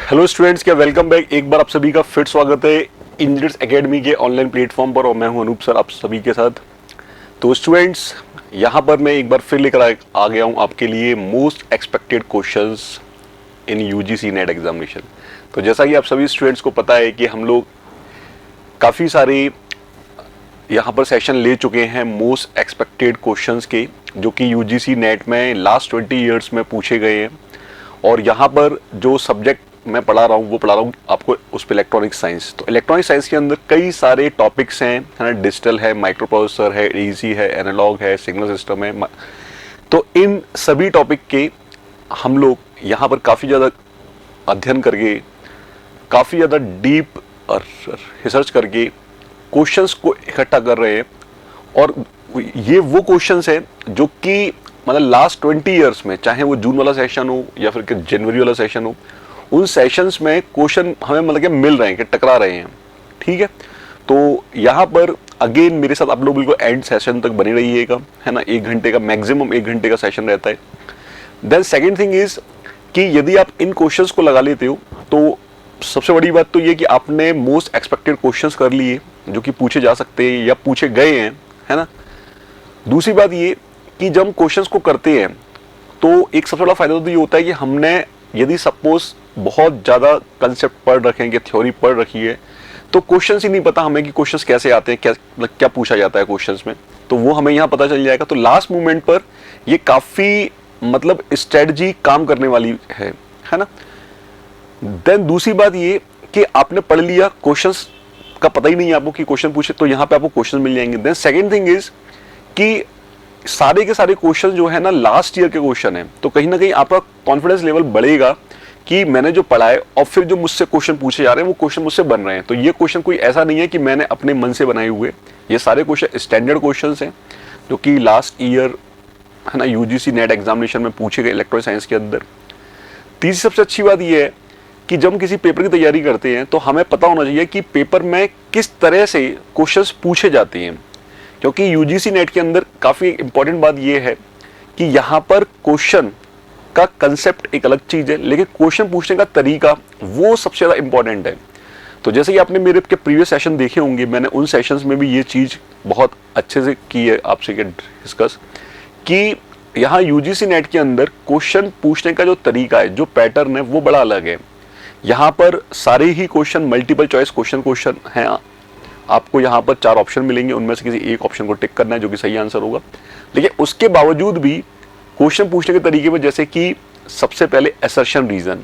Hello students, क्या welcome back. एक बार आप सभी का फिर स्वागत है इंजीनियर्स एकेडमी के ऑनलाइन प्लेटफॉर्म पर और मैं हूं अनूप सर आप सभी के साथ। तो स्टूडेंट्स, यहां पर मैं एक बार फिर लेकर आ गया हूं आपके लिए most expected questions in UGC net examination. तो जैसा कि आप सभी स्टूडेंट्स को पता है कि हम लोग काफ़ी सारे यहाँ पर सेशन ले चुके हैं मोस्ट एक्सपेक्टेड क्वेश्चंस के, जो कि यूजीसी नेट में लास्ट 20 ईयर्स में पूछे गए हैं। और यहाँ पर जो सब्जेक्ट मैं पढ़ा रहा हूँ वो पढ़ा रहा हूँ आपको उस पर इलेक्ट्रॉनिक साइंस। तो इलेक्ट्रॉनिक साइंस के अंदर कई सारे टॉपिक्स हैं, है ना। डिजिटल है, माइक्रो प्रोसेसर है, एडीसी है, एनालॉग है, सिग्नल सिस्टम है। तो इन सभी टॉपिक के हम लोग यहाँ पर काफ़ी ज़्यादा अध्ययन करके, काफ़ी ज़्यादा डीप रिसर्च करके क्वेश्चंस को इकट्ठा कर रहे हैं। और ये वो क्वेश्चंस हैं जो कि मतलब लास्ट 20 ईयर्स में, चाहे वो जून वाला सेशन हो या फिर जनवरी वाला सेशन हो, उन सेशंस में क्वेश्चन हमें मतलब कि मिल रहे हैं, कि टकरा रहे हैं। ठीक है, तो यहाँ पर अगेन मेरे साथ आप लोग बिल्कुल एंड सेशन तक बने रहिएगा, है ना। 1 घंटे का मैक्सिमम 1 घंटे का सेशन रहता है। देन सेकेंड थिंग इज कि यदि आप इन क्वेश्चंस को लगा लेते हो तो सबसे बड़ी बात तो ये कि आपने मोस्ट एक्सपेक्टेड क्वेश्चंस कर लिए जो कि पूछे जा सकते हैं या पूछे गए हैं, है ना। दूसरी बात ये कि जब हम क्वेश्चंस को करते हैं तो एक सबसे बड़ा फायदा तो ये होता है कि हमने यदि सपोज बहुत ज़्यादा कंसेप्ट पढ़ रखे हैं, कि थ्योरी पढ़ रखी है, तो क्वेश्चंस ही नहीं पता हमें कि क्वेश्चंस कैसे आते हैं, क्या पूछा जाता है क्वेश्चंस में, तो वो हमें यहाँ पता चल जाएगा। तो लास्ट मोमेंट पर ये काफ़ी मतलब स्ट्रेटजी काम करने वाली है ना। देन दूसरी बात ये कि आपने पढ़ लिया, क्वेश्चंस का पता ही नहीं है आपको कि क्वेश्चन पूछे, तो यहाँ पे आपको क्वेश्चन मिल जाएंगे। देन सेकेंड थिंग इज कि सारे के सारे क्वेश्चन जो है ना लास्ट ईयर के क्वेश्चन है, तो कहीं ना कहीं आपका कॉन्फिडेंस लेवल बढ़ेगा कि मैंने जो पढ़ा है और फिर जो मुझसे क्वेश्चन पूछे जा रहे हैं वो क्वेश्चन मुझसे बन रहे हैं। तो ये क्वेश्चन कोई ऐसा नहीं है कि मैंने अपने मन से बनाए हुए, ये सारे क्वेश्चन स्टैंडर्ड क्वेश्चंस हैं जो कि लास्ट ईयर, है ना, यूजीसी नेट एग्जामिनेशन में पूछे गए इलेक्ट्रॉनिक साइंस के अंदर। तीसरी सबसे अच्छी बात यह है कि जब हम किसी पेपर की तैयारी करते हैं तो हमें पता होना चाहिए कि पेपर में किस तरह से क्वेश्चंस पूछे जाते हैं, क्योंकि यूजीसी नेट के अंदर काफ़ी इंपॉर्टेंट बात यह है कि यहाँ पर क्वेश्चन का कंसेप्ट एक अलग चीज़ है, लेकिन क्वेश्चन पूछने का तरीका वो सबसे ज़्यादा इंपॉर्टेंट है। तो जैसे कि आपने मेरे के प्रीवियस सेशन देखे होंगे, मैंने उन सेशंस में भी ये चीज़ बहुत अच्छे से की है आपसे डिस्कस, कि यहाँ यूजीसी नेट के अंदर क्वेश्चन पूछने का जो तरीका है, जो पैटर्न है, वो बड़ा अलग है। यहाँ पर सारे ही क्वेश्चन मल्टीपल चॉइस क्वेश्चन हैं। आपको यहाँ पर 4 ऑप्शन मिलेंगे, उनमें से किसी एक ऑप्शन को टिक करना है जो कि सही आंसर होगा। लेकिन उसके बावजूद भी क्वेश्चन पूछने के तरीके में, जैसे कि सबसे पहले असर्शन रीजन,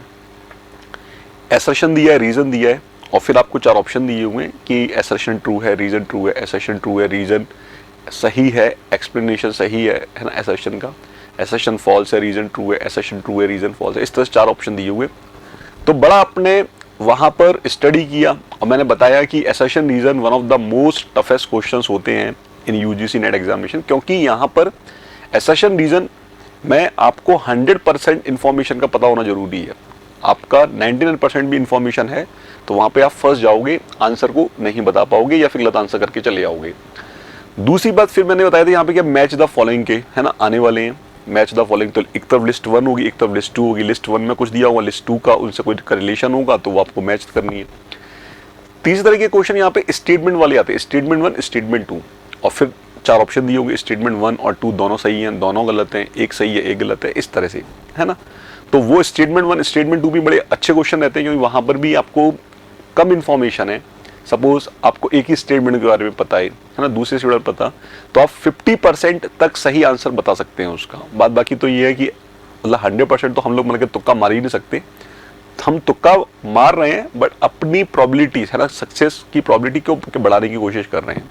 असर्शन दिया है, रीजन दिया है, और फिर आपको 4 ऑप्शन दिए हुए हैं कि असर्शन ट्रू है, रीजन ट्रू है, असर्शन ट्रू है, रीजन सही है, एक्सप्लेनेशन सही है ना असर्शन का, असर्शन फॉल्स है, रीजन ट्रू है, असर्शन ट्रू है, रीजन फॉल्स है। इस तरह से 4 ऑप्शन दिए हुए। तो बड़ा आपने वहाँ पर स्टडी किया और मैंने बताया कि assertion reason one of the most toughest questions होते हैं इन यूजीसी नेट एग्जामिनेशन, क्योंकि यहाँ पर असर्शन रीजन में आपको 100% इन्फॉर्मेशन का पता होना जरूरी है। आपका 99% भी इन्फॉर्मेशन है तो वहाँ पे आप फंस जाओगे, आंसर को नहीं बता पाओगे या फिर गलत आंसर करके चले आओगे। दूसरी बात फिर मैंने बताया था यहाँ पे क्या मैच द फॉलोइंग के, है ना, आने वाले हैं मैच द फॉलोइंग। तो एक तरफ लिस्ट 1 होगी, एक तरफ लिस्ट 2 होगी। लिस्ट 1 में कुछ दिया होगा, लिस्ट 2 का उनसे कोई रिलेशन होगा, तो वो आपको मैच करनी है। तीसरे तरह के क्वेश्चन यहाँ पे स्टेटमेंट वाले आते हैं, स्टेटमेंट 1, स्टेटमेंट 2, और फिर 4 ऑप्शन दिए होंगे, स्टेटमेंट 1 और 2 दोनों सही हैं, दोनों गलत हैं, एक सही है, एक गलत है, इस तरह से, है ना। तो वो स्टेटमेंट 1, स्टेटमेंट 2 भी बड़े अच्छे क्वेश्चन रहते हैं, क्योंकि वहाँ पर भी आपको कम इन्फॉर्मेशन है। सपोज आपको एक ही स्टेटमेंट के बारे में पता है ना, दूसरे स्टेटमेंट पता, तो आप 50% तक सही आंसर बता सकते हैं उसका। बात बाकी तो ये है कि मतलब 100% तो हम लोग मतलब तुक्का मार ही नहीं सकते। हम तुक्का मार रहे हैं बट अपनी प्रोबेबिलिटी, है ना, सक्सेस की प्रोबेबिलिटी को बढ़ाने की कोशिश कर रहे हैं।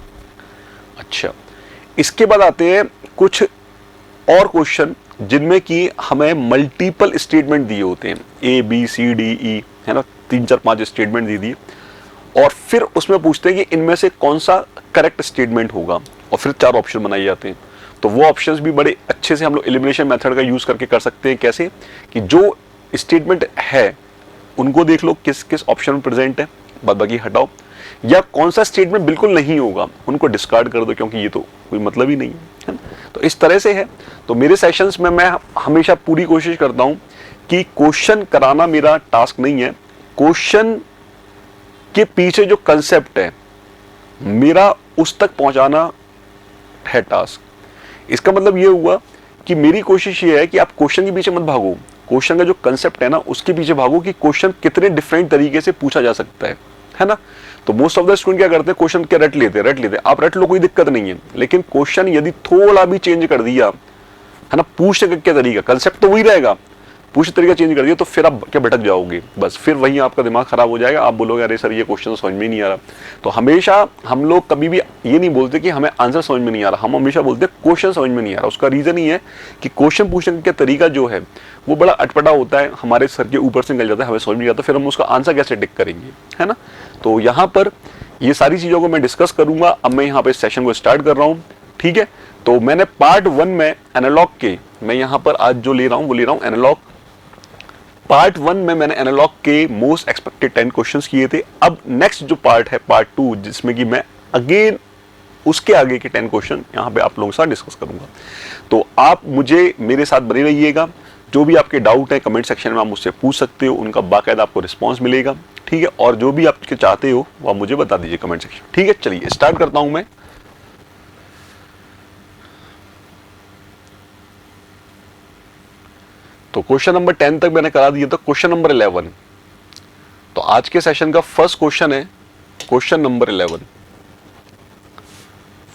अच्छा, इसके बाद आते हैं कुछ और क्वेश्चन जिनमें कि हमें मल्टीपल स्टेटमेंट दिए होते हैं, A B C D E, है ना, 3 4 5 स्टेटमेंट दे दिए, और फिर उसमें पूछते हैं कि इनमें से कौन सा करेक्ट स्टेटमेंट होगा, और फिर 4 ऑप्शन बनाए जाते हैं। तो वो ऑप्शंस भी बड़े अच्छे से हम लोग एलिमिनेशन मेथड का यूज करके कर सकते हैं। कैसे कि जो स्टेटमेंट है उनको देख लो किस किस ऑप्शन में प्रेजेंट है, बाद बाकी हटाओ, या कौन सा स्टेटमेंट बिल्कुल नहीं होगा उनको डिस्कार्ड कर दो, क्योंकि ये तो कोई मतलब ही नहीं है ना। तो इस तरह से है। तो मेरे सेशंस में मैं हमेशा पूरी कोशिश करता हूं कि क्वेश्चन कराना मेरा टास्क नहीं है, क्वेश्चन के पीछे जो कंसेप्ट है मेरा उस तक पहुंचाना है टास्क। इसका मतलब ये हुआ कि मेरी कोशिश ये है कि आप क्वेश्चन के पीछे मत भागो, क्वेश्चन का जो कंसेप्ट है ना उसके पीछे भागो कि क्वेश्चन कितने डिफरेंट तरीके से पूछा जा सकता है ना। तो मोस्ट ऑफ द स्टूडेंट क्या करते हैं, क्वेश्चन क्या रट लेते हैं, आप रट लो, कोई दिक्कत नहीं है, लेकिन क्वेश्चन यदि थोड़ा भी चेंज कर दिया है ना, पूछने का क्या तरीका, कंसेप्ट तो वही रहेगा, पूछने तरीका चेंज कर दिया तो फिर आप क्या भटक जाओगे, बस फिर वहीं आपका दिमाग खराब हो जाएगा, आप बोलोगे अरे सर ये क्वेश्चन समझ में नहीं आ रहा। तो हमेशा हम लोग कभी भी ये नहीं बोलते कि हमें आंसर समझ में नहीं आ रहा, हम हमेशा बोलते हैं क्वेश्चन समझ में नहीं आ रहा। उसका रीजन ही है कि क्वेश्चन पूछने का तरीका जो है वो बड़ा अटपटा होता है, हमारे सर के ऊपर से निकल जाता है, हमें समझ नहीं आता, फिर हम उसका आंसर कैसे टिक करेंगे, है ना। तो यहाँ पर ये सारी चीजों को मैं डिस्कस करूंगा। अब मैं यहाँ पे सेशन को स्टार्ट कर रहा हूँ, ठीक है। तो मैंने पार्ट 1 में एनालॉग के, मैं यहाँ पर आज जो ले रहा हूँ वो ले रहा हूँ एनालॉग। पार्ट 1 में मैंने एनालॉग के मोस्ट एक्सपेक्टेड 10 क्वेश्चंस किए थे। अब नेक्स्ट जो पार्ट है पार्ट 2, जिसमें कि मैं अगेन उसके आगे के 10 क्वेश्चन यहाँ पे आप लोगों के साथ डिस्कस करूंगा। तो आप मुझे मेरे साथ बने रहिएगा, जो भी आपके डाउट है कमेंट सेक्शन में आप मुझसे पूछ सकते हो, उनका बाकायदा आपको रिस्पॉन्स मिलेगा, ठीक है। और जो भी आप चाहते हो वो आप मुझे बता दीजिए कमेंट सेक्शन, ठीक है। चलिए स्टार्ट करता हूं मैं। तो क्वेश्चन नंबर 10 तक मैंने करा दिया था, क्वेश्चन नंबर 11। तो आज के सेशन का फर्स्ट क्वेश्चन है क्वेश्चन नंबर 11।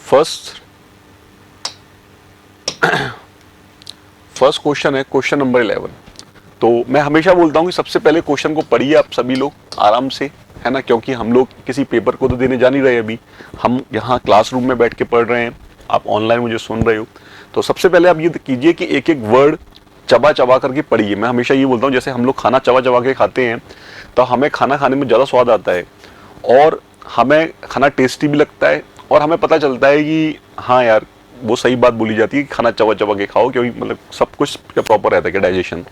फर्स्ट क्वेश्चन है क्वेश्चन नंबर 11। तो मैं हमेशा बोलता हूं कि सबसे पहले क्वेश्चन को पढ़िए आप सभी लोग आराम से, है ना, क्योंकि हम लोग किसी पेपर को तो देने जा नहीं रहे, अभी हम यहाँ क्लासरूम में बैठ के पढ़ रहे हैं, आप ऑनलाइन मुझे सुन रहे हो। तो सबसे पहले आप ये कीजिए कि एक एक वर्ड चबा चबा करके पढ़िए। मैं हमेशा ये बोलता हूँ जैसे हम लोग खाना चबा चबा के खाते हैं तो हमें खाना खाने में ज़्यादा स्वाद आता है और हमें खाना टेस्टी भी लगता है और हमें पता चलता है कि हाँ यार वो सही बात बोली जाती है कि खाना चबा चबा के खाओ, क्योंकि मतलब सब कुछ प्रॉपर रहता है कि डाइजेशन।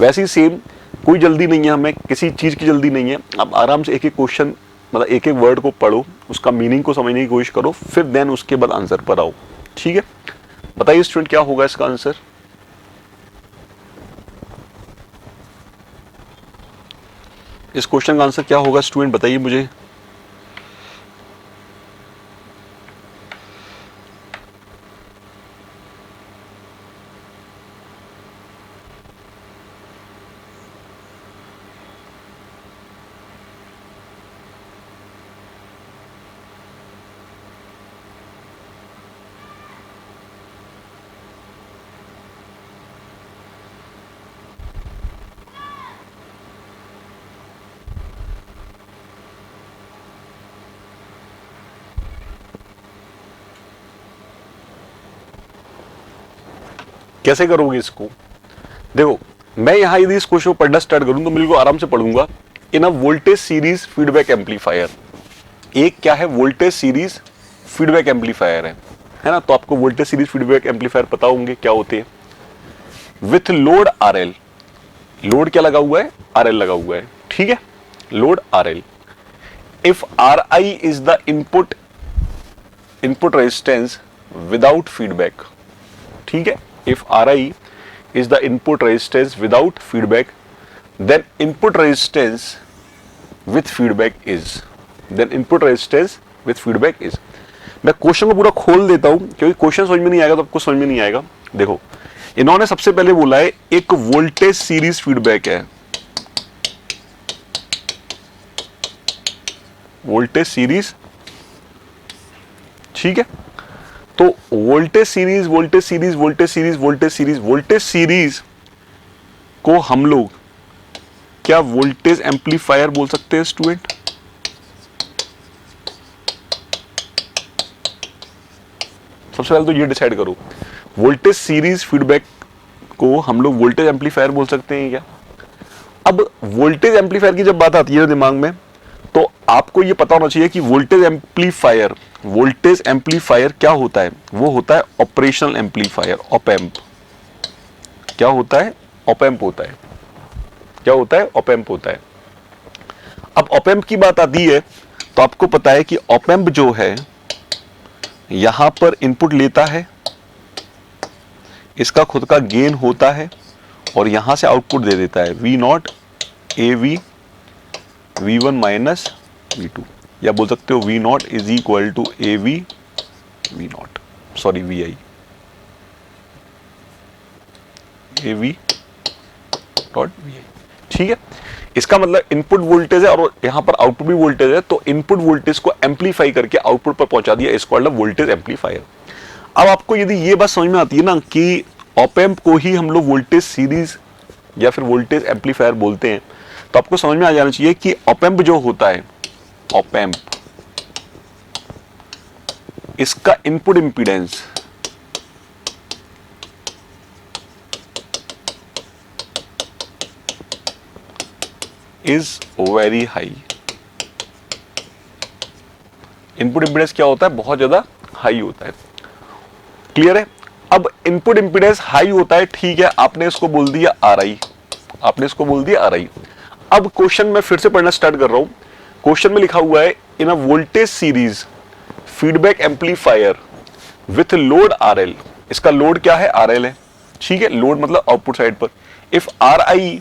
वैसे ही सेम कोई जल्दी नहीं है, हमें किसी चीज़ की जल्दी नहीं है। आप आराम से एक एक क्वेश्चन मतलब एक एक वर्ड को पढ़ो, उसका मीनिंग को समझने की कोशिश करो, फिर देन उसके बाद आंसर पर आओ, ठीक है। बताइए स्टूडेंट क्या होगा इसका आंसर। इस क्वेश्चन का आंसर क्या होगा स्टूडेंट, बताइए मुझे। कैसे करोगे इसको, देखो मैं यहाँ यदि इस क्वेश्चन को पढ़ना स्टार्ट करूँ तो बिल्कुल आराम से पढ़ूंगा। In a voltage series feedback amplifier, एक क्या है वोल्टेज सीरीज फीडबैक एम्पलीफायर है ना। तो आपको वोल्टेज सीरीज फीडबैक एम्पलीफायर पता होंगे क्या होते हैं। विथ लोड RL, लोड क्या लगा हुआ है, RL लगा हुआ है, ठीक है, load RL। If RI is the input resistance without feedback, ठीक है। If RI is the input resistance without feedback, then input resistance with feedback is, मैं क्वेश्चन को पूरा खोल देता हूं क्योंकि क्वेश्चन समझ में नहीं आएगा तो आपको समझ में नहीं आएगा। देखो इन्होंने सबसे पहले बोला है एक वोल्टेज सीरीज फीडबैक है, वोल्टेज सीरीज, ठीक है। तो वोल्टेज सीरीज को हम लोग क्या वोल्टेज एम्पलीफायर बोल सकते हैं स्टूडेंट। सबसे पहले तो ये डिसाइड करो, वोल्टेज सीरीज फीडबैक को हम लोग वोल्टेज एम्पलीफायर बोल सकते हैं क्या। अब वोल्टेज एम्पलीफायर की जब बात आती है दिमाग में तो आपको ये पता होना चाहिए कि वोल्टेज एम्पलीफायर क्या होता है, वो होता है ऑपरेशनल एम्पलीफायर, ऑप एम्प। क्या होता है, ऑप एम्प होता है। क्या होता है, ऑप एम्प होता है। अब ऑप एम्प की बात आती है तो आपको पता है कि ऑप एम्प जो है यहां पर इनपुट लेता है, इसका खुद का गेन होता है और यहां से आउटपुट दे देता है V0 AV V1 minus V2, या बोल सकते हो V0 is equal to AV V0, sorry VI, AV dot VI। ठीक है, इसका मतलब इनपुट वोल्टेज है और यहां पर आउटपुट भी वोल्टेज है, तो इनपुट वोल्टेज को एम्पलीफाई करके आउटपुट पर पहुंचा दिया, इसको मतलब वोल्टेज एम्पलीफायर। अब आपको यदि ये बात समझ में आती है ना कि ऑप एम्प को ही हम लोग वोल्टेज सीरीज या फिर वोल्टेज एम्पलीफायर बोलते हैं, तो आपको समझ में आ जाना चाहिए कि ऑप एम्प जो होता है, ऑप एम्प, इसका input impedance is very high. Input impedance क्या होता है, बहुत ज्यादा हाई होता है। क्लियर है? अब इनपुट इंपीडेंस हाई होता है, ठीक है, आपने इसको बोल दिया RI, आपने इसको बोल दिया RI। अब क्वेश्चन में फिर से पढ़ना स्टार्ट कर रहा हूं। क्वेश्चन में लिखा हुआ है in a voltage series feedback amplifier with load RL, इसका लोड क्या है, RL है, ठीक है, लोड मतलब आउटपुट साइड पर। If RI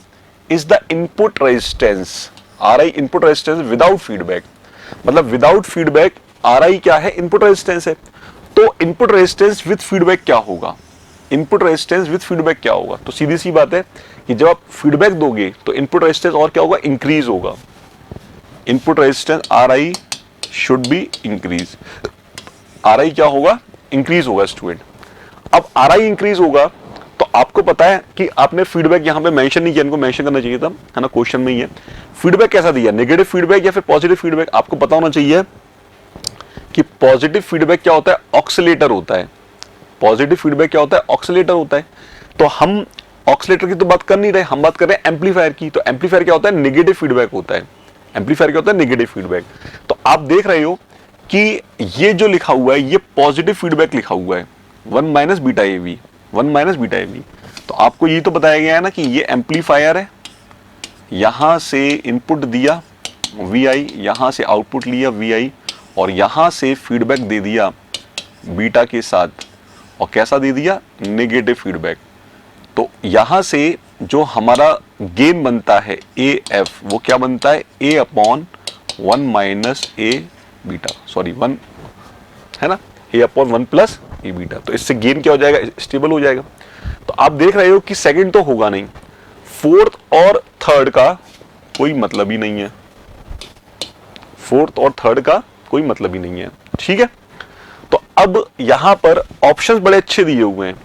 is the input resistance, RI input resistance without feedback, मतलब विदाउट फीडबैक RI क्या है, इनपुट रेजिस्टेंस है। तो इनपुट रेजिस्टेंस विद फीडबैक क्या होगा, इनपुट रेजिस्टेंस विद फीडबैक क्या होगा, तो सीधी सी बात है कि जब आप फीडबैक दोगे तो इनपुट रेजिस्टेंस और क्या होगा, इंक्रीज होगा। Input resistance RI should be increase, RI क्या होगा, इंक्रीज होगा स्टूडेंट। अब RI इंक्रीज होगा तो आपको पता है कि आपने फीडबैक यहां पे मेंशन नहीं किया, इनको मेंशन करना चाहिए था, है ना, क्वेश्चन में ही है। फीडबैक कैसा दिया, नेगेटिव फीडबैक या फिर पॉजिटिव फीडबैक, आपको पता होना चाहिए कि पॉजिटिव फीडबैक क्या होता है, ऑक्सीलेटर होता है। पॉजिटिव फीडबैक क्या होता है, ऑक्सीलेटर होता है। तो हम ऑक्सीलेटर की तो बात कर नहीं रहे, हम बात कर रहे हैं एम्पलीफायर की। तो एम्पलीफायर क्या होता है, नेगेटिव फीडबैक होता है। एम्पलीफायर क्या होता है, नेगेटिव फीडबैक। तो आप देख रहे हो कि ये जो लिखा हुआ है ये पॉजिटिव फीडबैक लिखा हुआ है, 1 minus beta AV, 1 minus beta AV। तो आपको ये तो बताया गया है ना कि ये एम्पलीफायर है, यहां से इनपुट दिया VI, यहां से आउटपुट लिया VI, और यहां से फीडबैक दे दिया बीटा के साथ, और कैसा दे दिया, नेगेटिव फीडबैक। तो यहां से जो हमारा गेन बनता है AF, वो क्या बनता है, A upon 1 minus A beta, sorry 1 है ना, A upon 1 plus A beta. तो इससे गेन क्या हो जाएगा, स्टेबल हो जाएगा। तो आप देख रहे हो कि सेकंड तो होगा नहीं, फोर्थ और थर्ड का कोई मतलब ही नहीं है, फोर्थ और थर्ड का कोई मतलब ही नहीं है, ठीक है। तो अब यहां पर ऑप्शंस बड़े अच्छे दिए हुए हैं,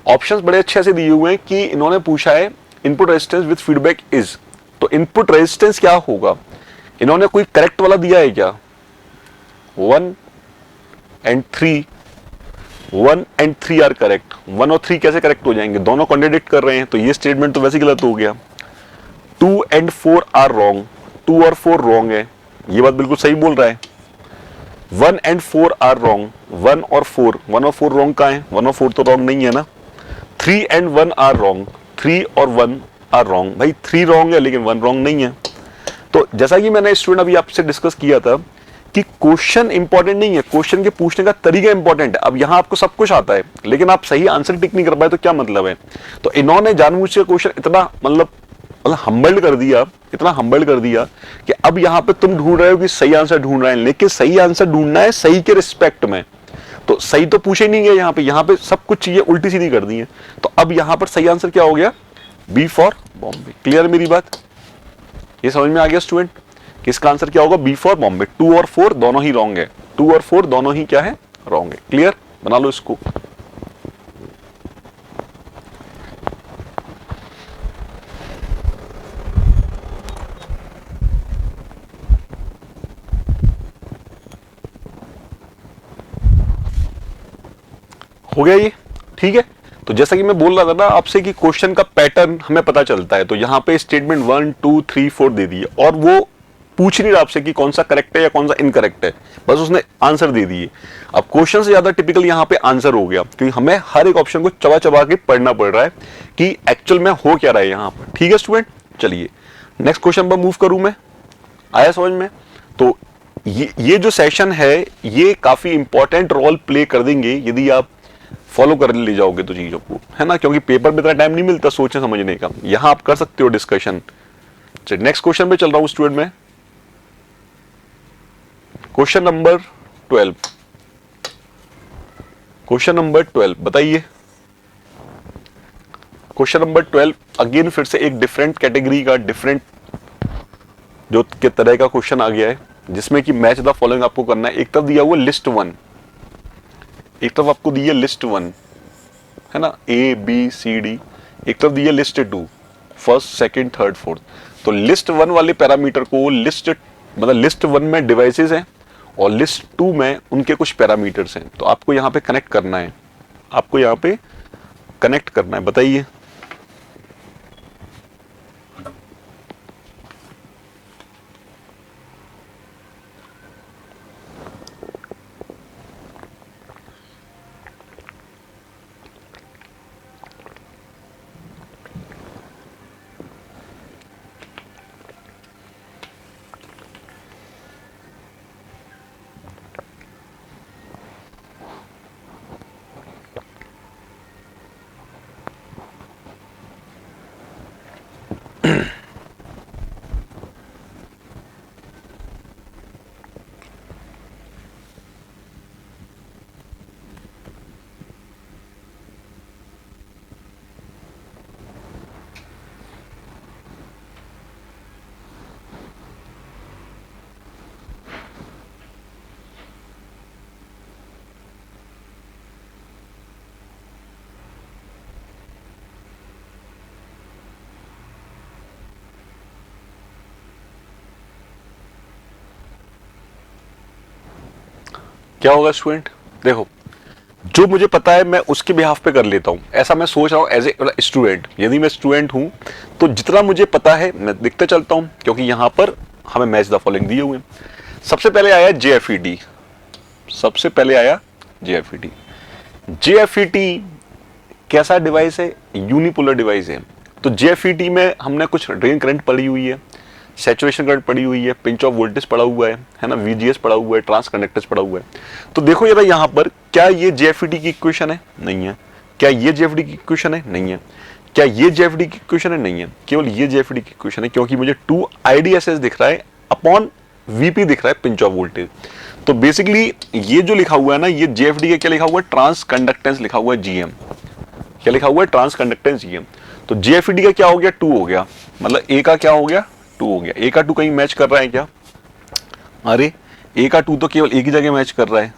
ऑप्शंस बड़े अच्छे से दिए हुए हैं कि इन्होंने पूछा है input resistance with feedback is, तो इनपुट रेजिस्टेंस क्या होगा, इन्होंने कोई करेक्ट वाला दिया है क्या, 1 and 3, 1 and 3 आर करेक्ट। 1 और 3 कैसे करेक्ट हो जाएंगे, दोनों कॉन्ट्रडिक्ट कर रहे हैं, तो ये स्टेटमेंट तो वैसे गलत हो गया। 2 and 4 आर रॉन्ग, 2 और 4 रॉन्ग है, ये बात बिल्कुल सही बोल रहा है। 1 and 4 आर रॉन्ग, 1 और 4 रॉन्ग कहाँ है, 1 और 4 तो रॉन्ग नहीं है ना। 3 and 1 आर रॉन्ग, 3 और 1 आर रॉन्ग, भाई 3 रॉन्ग है लेकिन 1 रॉन्ग नहीं है। तो जैसा कि मैंने स्टूडेंट अभी आपसे डिस्कस किया था कि क्वेश्चन इंपॉर्टेंट नहीं है, क्वेश्चन के पूछने का तरीका इंपॉर्टेंट है। अब यहां आपको सब कुछ आता है लेकिन आप सही आंसर टिक नहीं कर पाए तो क्या मतलब है। तो इन्होंने जानबूझ के क्वेश्चन इतना मतलब हम्बल्ड कर दिया, इतना हम्बल्ड कर दिया कि अब यहां पे तुम ढूंढ रहे हो कि सही आंसर ढूंढ रहे हैं, लेकिन सही आंसर ढूंढना है सही के रिस्पेक्ट में। तो सही तो पूछे नहीं गया यहाँ पे सब कुछ चीजें उल्टी सीधी कर दी है। तो अब यहां पर सही आंसर क्या हो गया, बी फॉर बॉम्बे। क्लियर मेरी बात, ये समझ में आ गया स्टूडेंट कि इसका आंसर क्या होगा, बी फॉर बॉम्बे। 2 और 4 दोनों ही रॉन्ग है, 2 और 4 दोनों ही क्या है, रॉन्ग है। क्लियर, बना लो इसको। हो गया ये, ठीक है। तो जैसा कि मैं बोल रहा था ना आपसे कि क्वेश्चन का पैटर्न हमें पता चलता है, तो यहां पे स्टेटमेंट 1 2 3 4 दे दिए और वो पूछ नहीं रहा आपसे कि कौन सा करेक्ट है या कौन सा इनकरेक्ट है, बस उसने आंसर दे दिए। अब क्वेश्चन से ज्यादा टिपिकल यहाँ पे आंसर हो गया, क्योंकि हमें हर एक ऑप्शन को चबा चबा के पढ़ना पड़ रहा है कि एक्चुअल में हो क्या रहा है यहाँ पर। ठीक है स्टूडेंट, चलिए नेक्स्ट क्वेश्चन पर मूव करूं मैं, आया समझ में। तो ये जो सेशन है ये काफी इंपॉर्टेंट रोल प्ले कर देंगे यदि आप फॉलो कर ले जाओगे तो चीजों को, है ना, क्योंकि पेपर में इतना टाइम नहीं मिलता सोचने समझने का, यहां आप कर सकते हो डिस्कशन। नेक्स्ट क्वेश्चन पे चल रहा हूं स्टूडेंट में, क्वेश्चन नंबर 12, क्वेश्चन नंबर 12 बताइए। क्वेश्चन नंबर 12 अगेन फिर से एक डिफरेंट कैटेगरी का डिफरेंट जो के तरह का क्वेश्चन आ गया है, जिसमें कि मैच द फॉलोइंग आपको करना है। एक तरफ दिया हुआ लिस्ट 1, एक तरफ आपको दी है लिस्ट 1 है ना, ए बी सी डी, एक तरफ दी है list 2, first second third fourth. तो लिस्ट 1 वाले पैरामीटर को लिस्ट 1 में डिवाइसेस हैं और लिस्ट 2 में उनके कुछ पैरामीटर्स हैं। तो आपको यहां पे कनेक्ट करना है, आपको यहां पे कनेक्ट करना है। बताइए। क्या होगा स्टूडेंट, देखो जो मुझे पता है मैं उसके बिहाफ पे कर लेता हूं, ऐसा मैं सोच रहा हूं एज ए स्टूडेंट। यदि मैं स्टूडेंट हूं तो जितना मुझे पता है मैं दिखते चलता हूं, क्योंकि यहां पर हमें मैच द फॉलोइंग दिए हुए हैं। सबसे पहले आया JFET, सबसे पहले आया JFET। JFET कैसा डिवाइस है, यूनिपोलर डिवाइस है। तो JFET में हमने कुछ ड्रेन करंट पड़ी हुई है, सैचुरेशन करंट पड़ी हुई है, पिंच ऑफ वोल्टेज पड़ा हुआ है ना, VGS पड़ा हुआ है, ट्रांस कंडक्टेंस पड़ा हुआ है। तो देखो जरा यहां पर, क्या ये JFET की इक्वेशन है? नहीं है। क्या ये JFET की इक्वेशन है? नहीं है। क्या ये JFET की इक्वेशन है? नहीं है। केवल ये JFET की इक्वेशन है, क्योंकि मुझे 2 IDSS दिख रहा है अपॉन VP दिख रहा है, पिंच ऑफ वोल्टेज। तो बेसिकली ये जो लिखा हुआ है ना, ये JFET का क्या लिखा हुआ है? ट्रांस कंडक्टेंस लिखा हुआ है, GM। क्या लिखा हुआ है? Transconductance GM। तो JFET का क्या हो गया? 2 हो गया, मतलब A का क्या हो गया? 2 हो गया। A का 2 कहीं मैच कर रहा है क्या? अरे A का 2 तो केवल एक ही जगह मैच कर रहा है,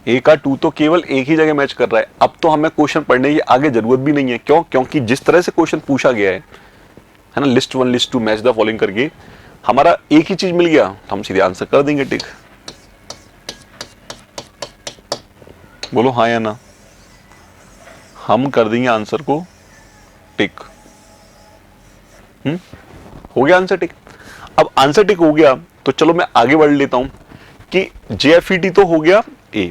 A का 2 तो केवल एक ही जगह मैच कर रहा है। अब तो हमें क्वेश्चन पढ़ने की आगे जरूरत भी नहीं है। क्यों? क्योंकि जिस तरह से क्वेश्चन पूछा गया है ना, list 1 list 2 match the following करके, हमारा एक ही चीज मिल गया, हम सीधे आंसर कर देंगे टिक। बोलो हाँ या ना, हम कर देंगे आंसर को टिक। हो गया आंसर टिक। अब आंसर टिक हो गया तो चलो मैं आगे बढ़ लेता हूं कि JFET तो हो गया A।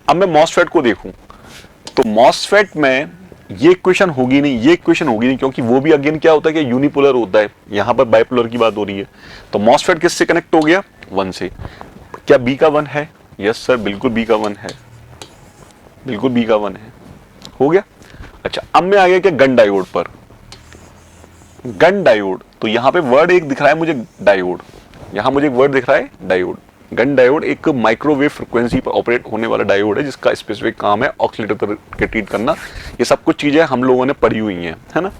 अब मैं MOSFET को देखूं तो MOSFET में ये इक्वेशन होगी नहीं, ये इक्वेशन होगी नहीं, क्योंकि वो भी अगेन क्या होता है कि यूनिपोलर होता है। यहां पर बाइपोलर की बात हो रही है। तो MOSFET किससे कनेक्ट हो गया? 1 से। क्या B का 1 है? यस सर, बिल्कुल B का 1 है, बिल्कुल B का 1 है। हो गया। अच्छा, अब मैं आ गया क्या गन डायोड पर। गन डायोड, तो यहां पे वर्ड एक दिख रहा है मुझे, डायोड। यहां मुझे एक वर्ड दिख रहा है डायोड। गन डायोड एक माइक्रोवेव फ्रीक्वेंसी पर ऑपरेट होने वाला डायोड है, जिसका स्पेसिफिक काम है ऑक्सीलेटर के ट्रीट करना। ये सब कुछ चीजें हम लोगों ने पढ़ी हुई हैं, है ना।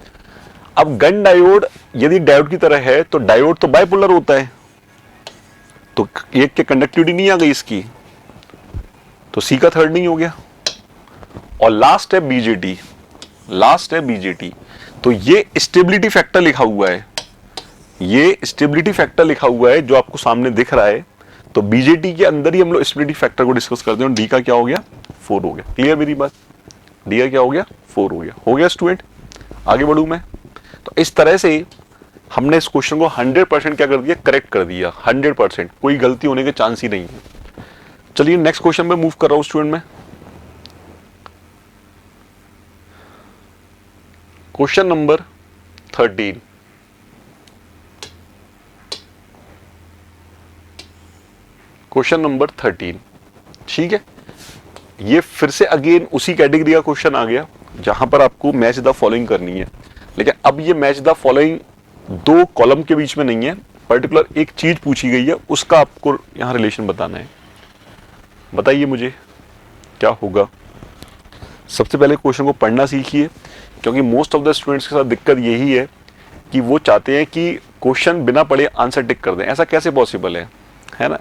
अब गन डायोड यदि डायोड की तरह है तो डायोड तो बाइपोलर होता है, तो एक के कंडक्टिविटी नहीं आ गई इसकी, तो सी का थर्ड नहीं हो गया। और लास्ट है BJT, लास्ट है BJT। तो ये स्टेबिलिटी फैक्टर लिखा हुआ है, ये स्टेबिलिटी फैक्टर लिखा हुआ है जो आपको सामने दिख रहा है। तो BJT के अंदर ही हम लोग स्टेबिलिटी फैक्टर को डिस्कस करते हैं। डी का क्या हो गया? 4 हो गया। क्लियर मेरी बात? डी का क्या हो गया? 4 हो गया। हो गया स्टूडेंट? आगे बढ़ूं मैं। तो इस तरह से हमने इस क्वेश्चन को 100% क्या कर दिया? करेक्ट कर दिया। 100%, कोई गलती होने के चांस ही नहीं है। चलिए नेक्स्ट क्वेश्चन पे मूव कर रहा हूं स्टूडेंट में। Question number 13। क्वेश्चन नंबर 13, ठीक है। ये फिर से अगेन उसी कैटेगरी का क्वेश्चन आ गया जहां पर आपको मैच द फॉलोइंग करनी है। लेकिन अब ये मैच द फॉलोइंग 2 कॉलम के बीच में नहीं है, पर्टिकुलर एक चीज पूछी गई है, उसका आपको यहां रिलेशन बताना है। बताइए मुझे क्या होगा। सबसे पहले क्वेश्चन को पढ़ना सीखिए, क्योंकि मोस्ट ऑफ द स्टूडेंट्स के साथ दिक्कत यही है कि वो चाहते हैं कि क्वेश्चन बिना पढ़े आंसर टिक कर दें। ऐसा कैसे पॉसिबल है ना?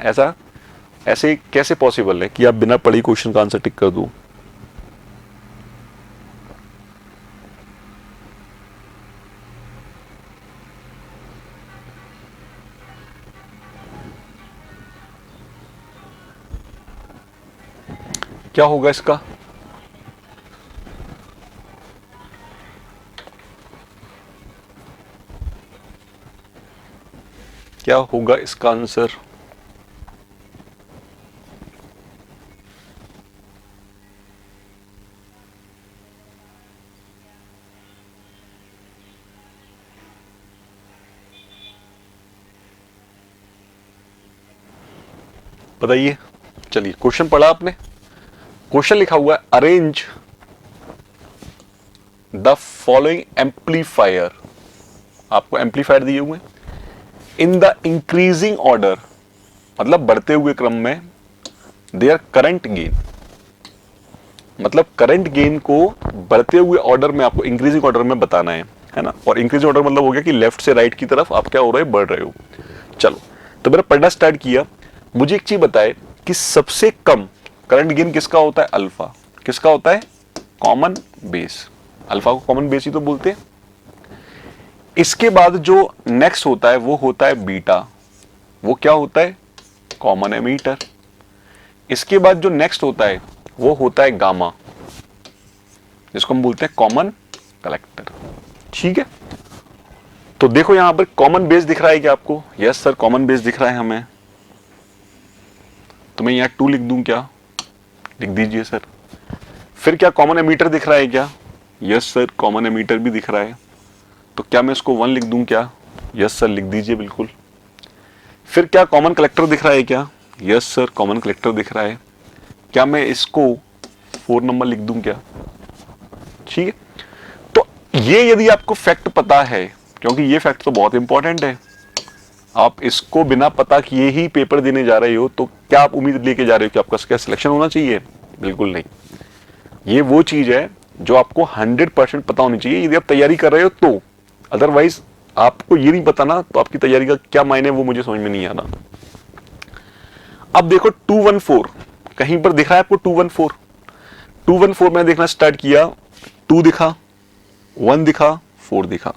ऐसे कैसे पॉसिबल है कि आप बिना पढ़े क्वेश्चन का आंसर टिक कर दो? क्या होगा इसका? क्या होगा इसका आंसर? बताइए। चलिए, क्वेश्चन पढ़ा आपने? क्वेश्चन लिखा हुआ है अरेंज द फॉलोइंग एम्पलीफायर। आपको एम्पलीफायर दिए हुए इन द इंक्रीजिंग ऑर्डर, मतलब बढ़ते हुए क्रम में, देयर करंट गेन। मतलब करंट गेन को बढ़ते हुए ऑर्डर में, आपको इंक्रीजिंग ऑर्डर में बताना है ना? और इंक्रीजिंग ऑर्डर मतलब हो गया कि लेफ्ट से राइट की तरफ आप क्या हो रहे हो, बढ़ रहे हो। चलो, तो मैंने पढ़ना स्टार्ट किया। मुझे एक चीज बताए कि सबसे कम करंट गेन किसका होता है? अल्फा। किसका होता है? Common base. अल्फा को कॉमन बेस ही तो बोलते हैं। इसके बाद जो नेक्स्ट होता है वो होता है बीटा। वो क्या होता है? Common ammeter. इसके बाद जो नेक्स्ट होता है वो होता है गामा, जिसको हम बोलते हैं कॉमन कलेक्टर। ठीक है, तो देखो यहां पर कॉमन बेस दिख रहा है क्या आपको? यस सर, कॉमन बेस दिख रहा है हमें। तो मैं यहां 2 लिख दूं क्या? लिख दीजिए सर। फिर क्या कॉमन एमीटर दिख रहा है क्या? यस सर, कॉमन एमीटर भी दिख रहा है। तो क्या मैं इसको 1 लिख दूं क्या? यस सर, लिख दीजिए बिल्कुल। फिर क्या कॉमन कलेक्टर दिख रहा है क्या? यस सर, कॉमन कलेक्टर दिख रहा है। क्या मैं इसको 4 नंबर लिख दूं क्या? ठीक है, तो ये यदि आपको फैक्ट पता है, क्योंकि ये फैक्ट तो बहुत इंपॉर्टेंट है, आप इसको बिना पता किए ही पेपर देने जा रहे हो, तो क्या आप उम्मीद लेके जा रहे हो कि आपका क्या सिलेक्शन होना चाहिए? बिल्कुल नहीं। ये वो चीज है जो आपको 100% पता होनी चाहिए यदि आप तैयारी कर रहे हो तो। अदरवाइज आपको ये नहीं पता ना, तो आपकी तैयारी का क्या मायने वो मुझे समझ में नहीं आ रहा। अब देखो 214 कहीं पर दिख रहा है आपको? 214 214 मैंने देखना स्टार्ट किया, 2 दिखा, 1 दिखा, 4 दिखा,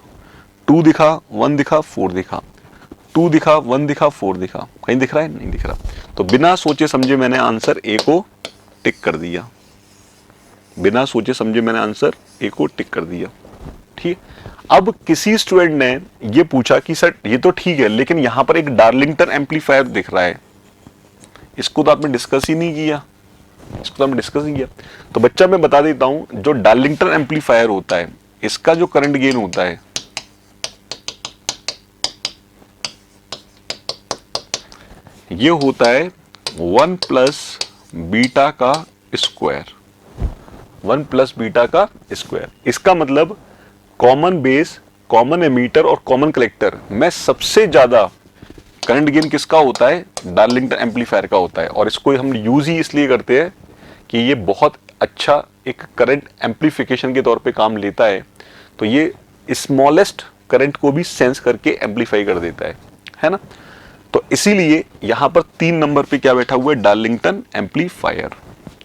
2 दिखा, 1 दिखा, 4 दिखा, 2 दिखा, 1 दिखा, 4 दिखा। कहीं दिख रहा है? नहीं दिख रहा। तो बिना सोचे समझे मैंने आंसर ए को टिक कर दिया। बिना सोचे समझे मैंने आंसर ए को टिक कर दिया। ठीक। अब किसी स्टूडेंट ने ये पूछा कि सर ये तो ठीक है, लेकिन यहां पर एक डार्लिंगटन एम्पलीफायर दिख रहा है, इसको तो आपने डिस्कस ही नहीं किया। इसको तो हमने डिस्कस नहीं किया। तो बच्चा मैं बता देता हूं, जो डार्लिंगटन एम्पलीफायर होता है, इसका जो करंट गेन होता है, ये होता है 1 प्लस बीटा का स्क्वायर। 1 प्लस बीटा का स्क्वायर। इसका मतलब कॉमन बेस, कॉमन एमीटर और कॉमन कलेक्टर में सबसे ज्यादा करंट गेन किसका होता है? डार्लिंगटन एम्पलीफायर का होता है। और इसको हम यूज ही इसलिए करते हैं कि ये बहुत अच्छा एक करंट एम्पलीफिकेशन के तौर पे काम लेता है। तो ये स्मॉलेस्ट करंट को भी सेंस करके एम्पलीफाई कर देता है ना? तो इसीलिए यहां पर 3 नंबर पे क्या बैठा हुआ है? Darlington amplifier.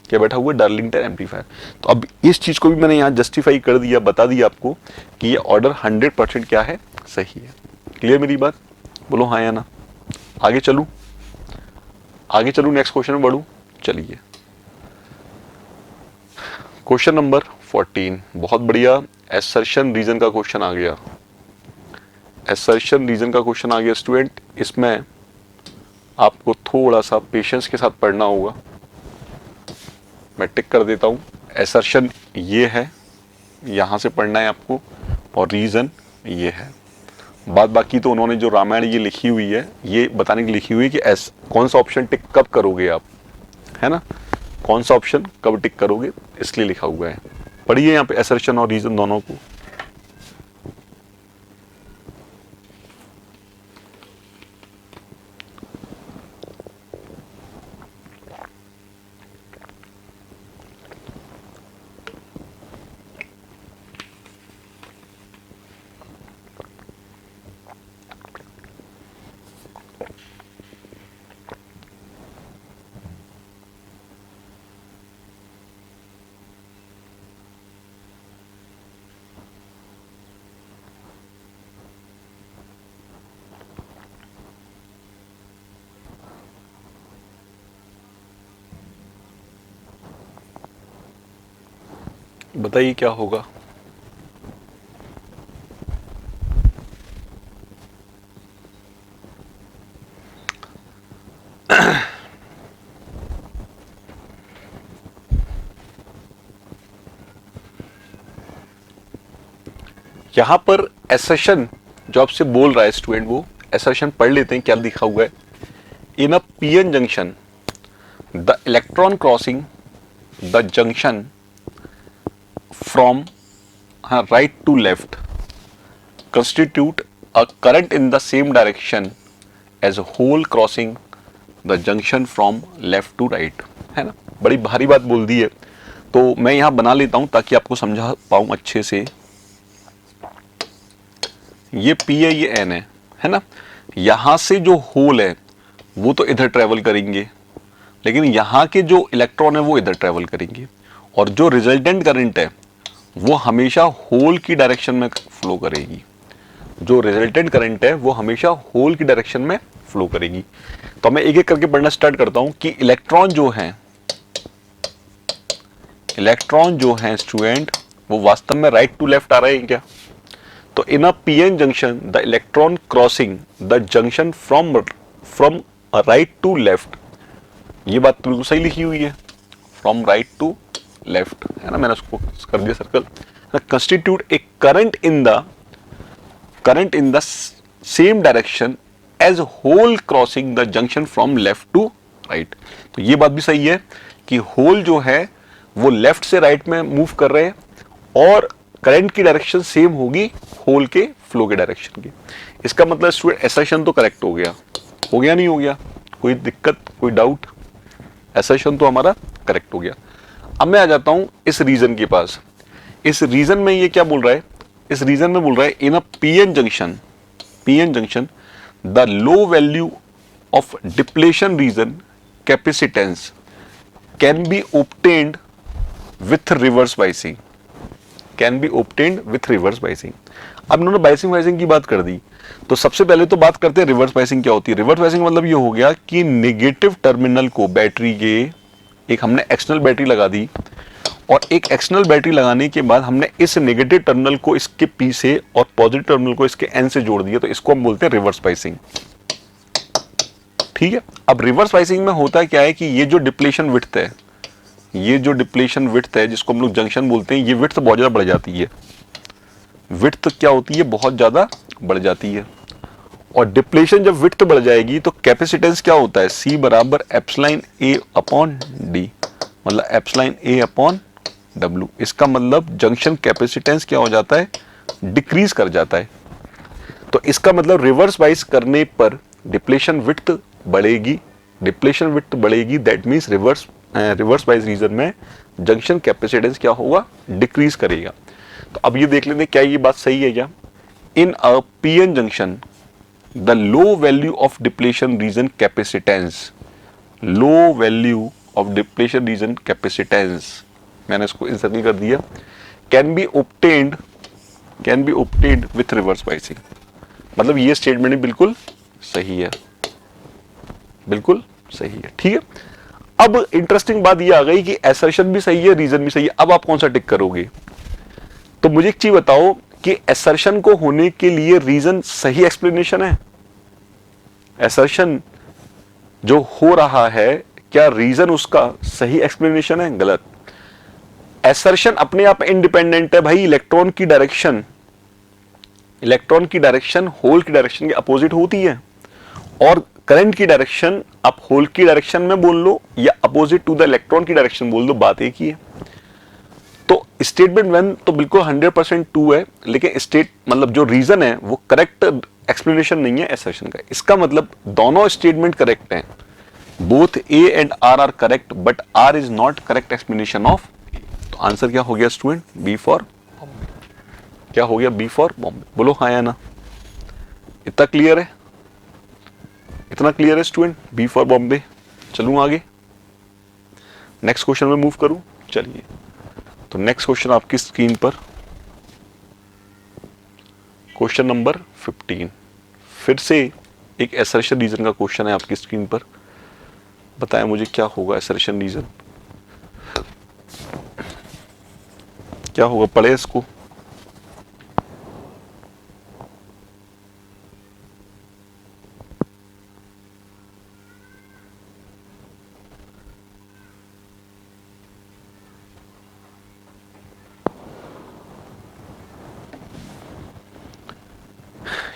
क्या बैठा हुआ है? Darlington amplifier. तो अब इस चीज को भी मैंने यहां जस्टिफाई कर दिया, बता दिया आपको कि ये ऑर्डर 100% क्या है? सही है। क्लियर मेरी बात? बोलो हाँ या ना। आगे चलूं? आगे चलूं, नेक्स्ट क्वेश्चन में बढ़ूं? चलिए, क्वेश्चन नंबर 14 बहुत बढ़िया एसर्शन रीजन का क्वेश्चन आ गया। एसर्शन रीजन का क्वेश्चन आ गया स्टूडेंट। इसमें आपको थोड़ा सा पेशेंस के साथ पढ़ना होगा। मैं टिक कर देता हूं। एसर्शन ये है, यहां से पढ़ना है आपको, और रीजन ये है। बात बाकी तो उन्होंने जो रामायण ये लिखी हुई है, ये बताने की लिखी हुई है कि कौन सा ऑप्शन टिक कब करोगे आप, है ना? कौन सा ऑप्शन कब टिक करोगे, इसलिए लिखा हुआ है। पढ़िए यहाँ पे एसर्शन और रीजन दोनों को। बताइए क्या होगा। यहां पर एसर्शन जो आपसे बोल रहा है स्टूडेंट, वो एसर्शन पढ़ लेते हैं क्या लिखा हुआ है। In a PN junction the electron crossing the junction from right to left constitute a current in the same direction as a whole crossing the junction from left to right, है ना। बड़ी भारी बात बोल दी है, तो मैं यहां बना लेता हूं ताकि आपको समझा पाऊं अच्छे से। ये P है, ये N है ना। यहां से जो होल है वो तो इधर ट्रेवल करेंगे, लेकिन यहां के जो इलेक्ट्रॉन है वो इधर ट्रेवल करेंगे, और जो रिजल्टेंट करंट है वो हमेशा होल की डायरेक्शन में फ्लो करेगी। जो रिजल्टेंट करंट है वो हमेशा होल की डायरेक्शन में फ्लो करेगी। तो मैं एक एक करके पढ़ना स्टार्ट करता हूं कि इलेक्ट्रॉन जो हैं स्टूडेंट, वो वास्तव में राइट टू लेफ्ट आ रहे हैं क्या। तो in a PN junction the electron crossing the junction from right to left, ये बात बिल्कुल सही लिखी हुई है, फ्रॉम राइट टू लेफ्ट, है ना। मैंने उसको कर दिया circle. Constitute A current in the same direction as whole crossing the junction from left to right। तो ये बात भी सही है कि होल जो है वो लेफ्ट से राइट में मूव कर रहे हैं, और करंट की डायरेक्शन सेम होगी होल के फ्लो के डायरेक्शन की। इसका मतलब स्टूडेंट असर्शन तो करेक्ट हो गया नहीं हो गया, कोई दिक्कत, कोई डाउट। असर्शन तो हमारा करेक्ट हो गया। अब मैं आ जाता हूं इस रीजन के पास। इस रीजन में ये क्या बोल रहा है, इस रीजन में बोल रहा है in a PN junction the low value of depletion region capacitance can be obtained with reverse biasing, अब इन्होंने बाइसिंग की बात कर दी, तो सबसे पहले तो बात करते हैं रिवर्स बाइसिंग क्या होती है। रिवर्स बाइसिंग मतलब ये हो गया कि नेगेटिव टर्मिनल को बैटरी के, एक हमने एक्सटर्नल बैटरी लगा दी, और एक एक्सटर्नल बैटरी लगाने के बाद हमने इस नेगेटिव टर्मिनल को इसके P से और पॉजिटिव टर्मिनल को इसके N से जोड़ दिया, तो इसको हम बोलते हैं रिवर्स बाइसिंग। ठीक है। अब रिवर्स बाइसिंग में होता क्या है कि ये जो डिप्लेशन विड्थ है, जिसको हम लोग जंक्शन बोलते हैं, ये विड्थ बहुत ज्यादा बढ़ जाती है। विड्थ क्या होती है, बहुत ज्यादा बढ़ जाती है, और डिप्लेशन जब विड्थ बढ़ जाएगी तो कैपेसिटेंस क्या होता है, C बराबर एप्सिलॉन A अपॉन D, मतलब एप्सिलॉन A अपॉन W। इसका मतलब जंक्शन कैपेसिटेंस क्या हो जाता है, डिक्रीज कर जाता है। तो इसका मतलब रिवर्स बाइस करने पर डिप्लेशन विड्थ बढ़ेगी, that means reverse bias region में जंक्शन कैपेसिटेंस क्या होगा, डिक्रीज करेगा। तो अब ये देख लेते हैं क्या ये बात सही है क्या। In a PN junction the low value of depletion region capacitance, मैंने इसको इंसर्कल कर दिया, can be obtained with reverse biasing. मतलब ये स्टेटमेंट बिल्कुल सही है, ठीक है। अब इंटरेस्टिंग बात ये आ गई कि असर्शन भी सही है, रीजन भी सही है। अब आप कौन सा टिक करोगे। तो मुझे एक चीज बताओ कि असर्शन को होने के लिए रीजन सही एक्सप्लेनेशन है। असर्शन जो हो रहा है, क्या रीजन उसका सही एक्सप्लेनेशन है, गलत। असर्शन अपने आप इंडिपेंडेंट है भाई। इलेक्ट्रॉन की डायरेक्शन होल की डायरेक्शन के अपोजिट होती है, और करंट की डायरेक्शन आप होल की डायरेक्शन में बोल लो या अपोजिट टू द इलेक्ट्रॉन की डायरेक्शन बोल दो, बात एक ही है। तो स्टेटमेंट 1 तो बिल्कुल 100% ट्रू है, लेकिन मतलब जो रीजन है वो करेक्ट एक्सप्लेनेशन नहीं है असर्शन का। इसका मतलब दोनों स्टेटमेंट करेक्ट हैं, both A and R are correct, but R is not correct explanation of. तो आंसर क्या हो गया स्टूडेंट, B फॉर बॉम्बे। क्या हो गया, B फॉर बॉम्बे। बोलो हाँ या ना। इतना क्लियर है स्टूडेंट, B फॉर बॉम्बे। चलूं आगे, नेक्स्ट क्वेश्चन में मूव करूं। चलिए, तो नेक्स्ट क्वेश्चन आपकी स्क्रीन पर, क्वेश्चन नंबर 15। फिर से एक असर्शन रीजन का क्वेश्चन है आपकी स्क्रीन पर। बताएं मुझे क्या होगा असर्शन रीजन, क्या होगा, पढ़े इसको।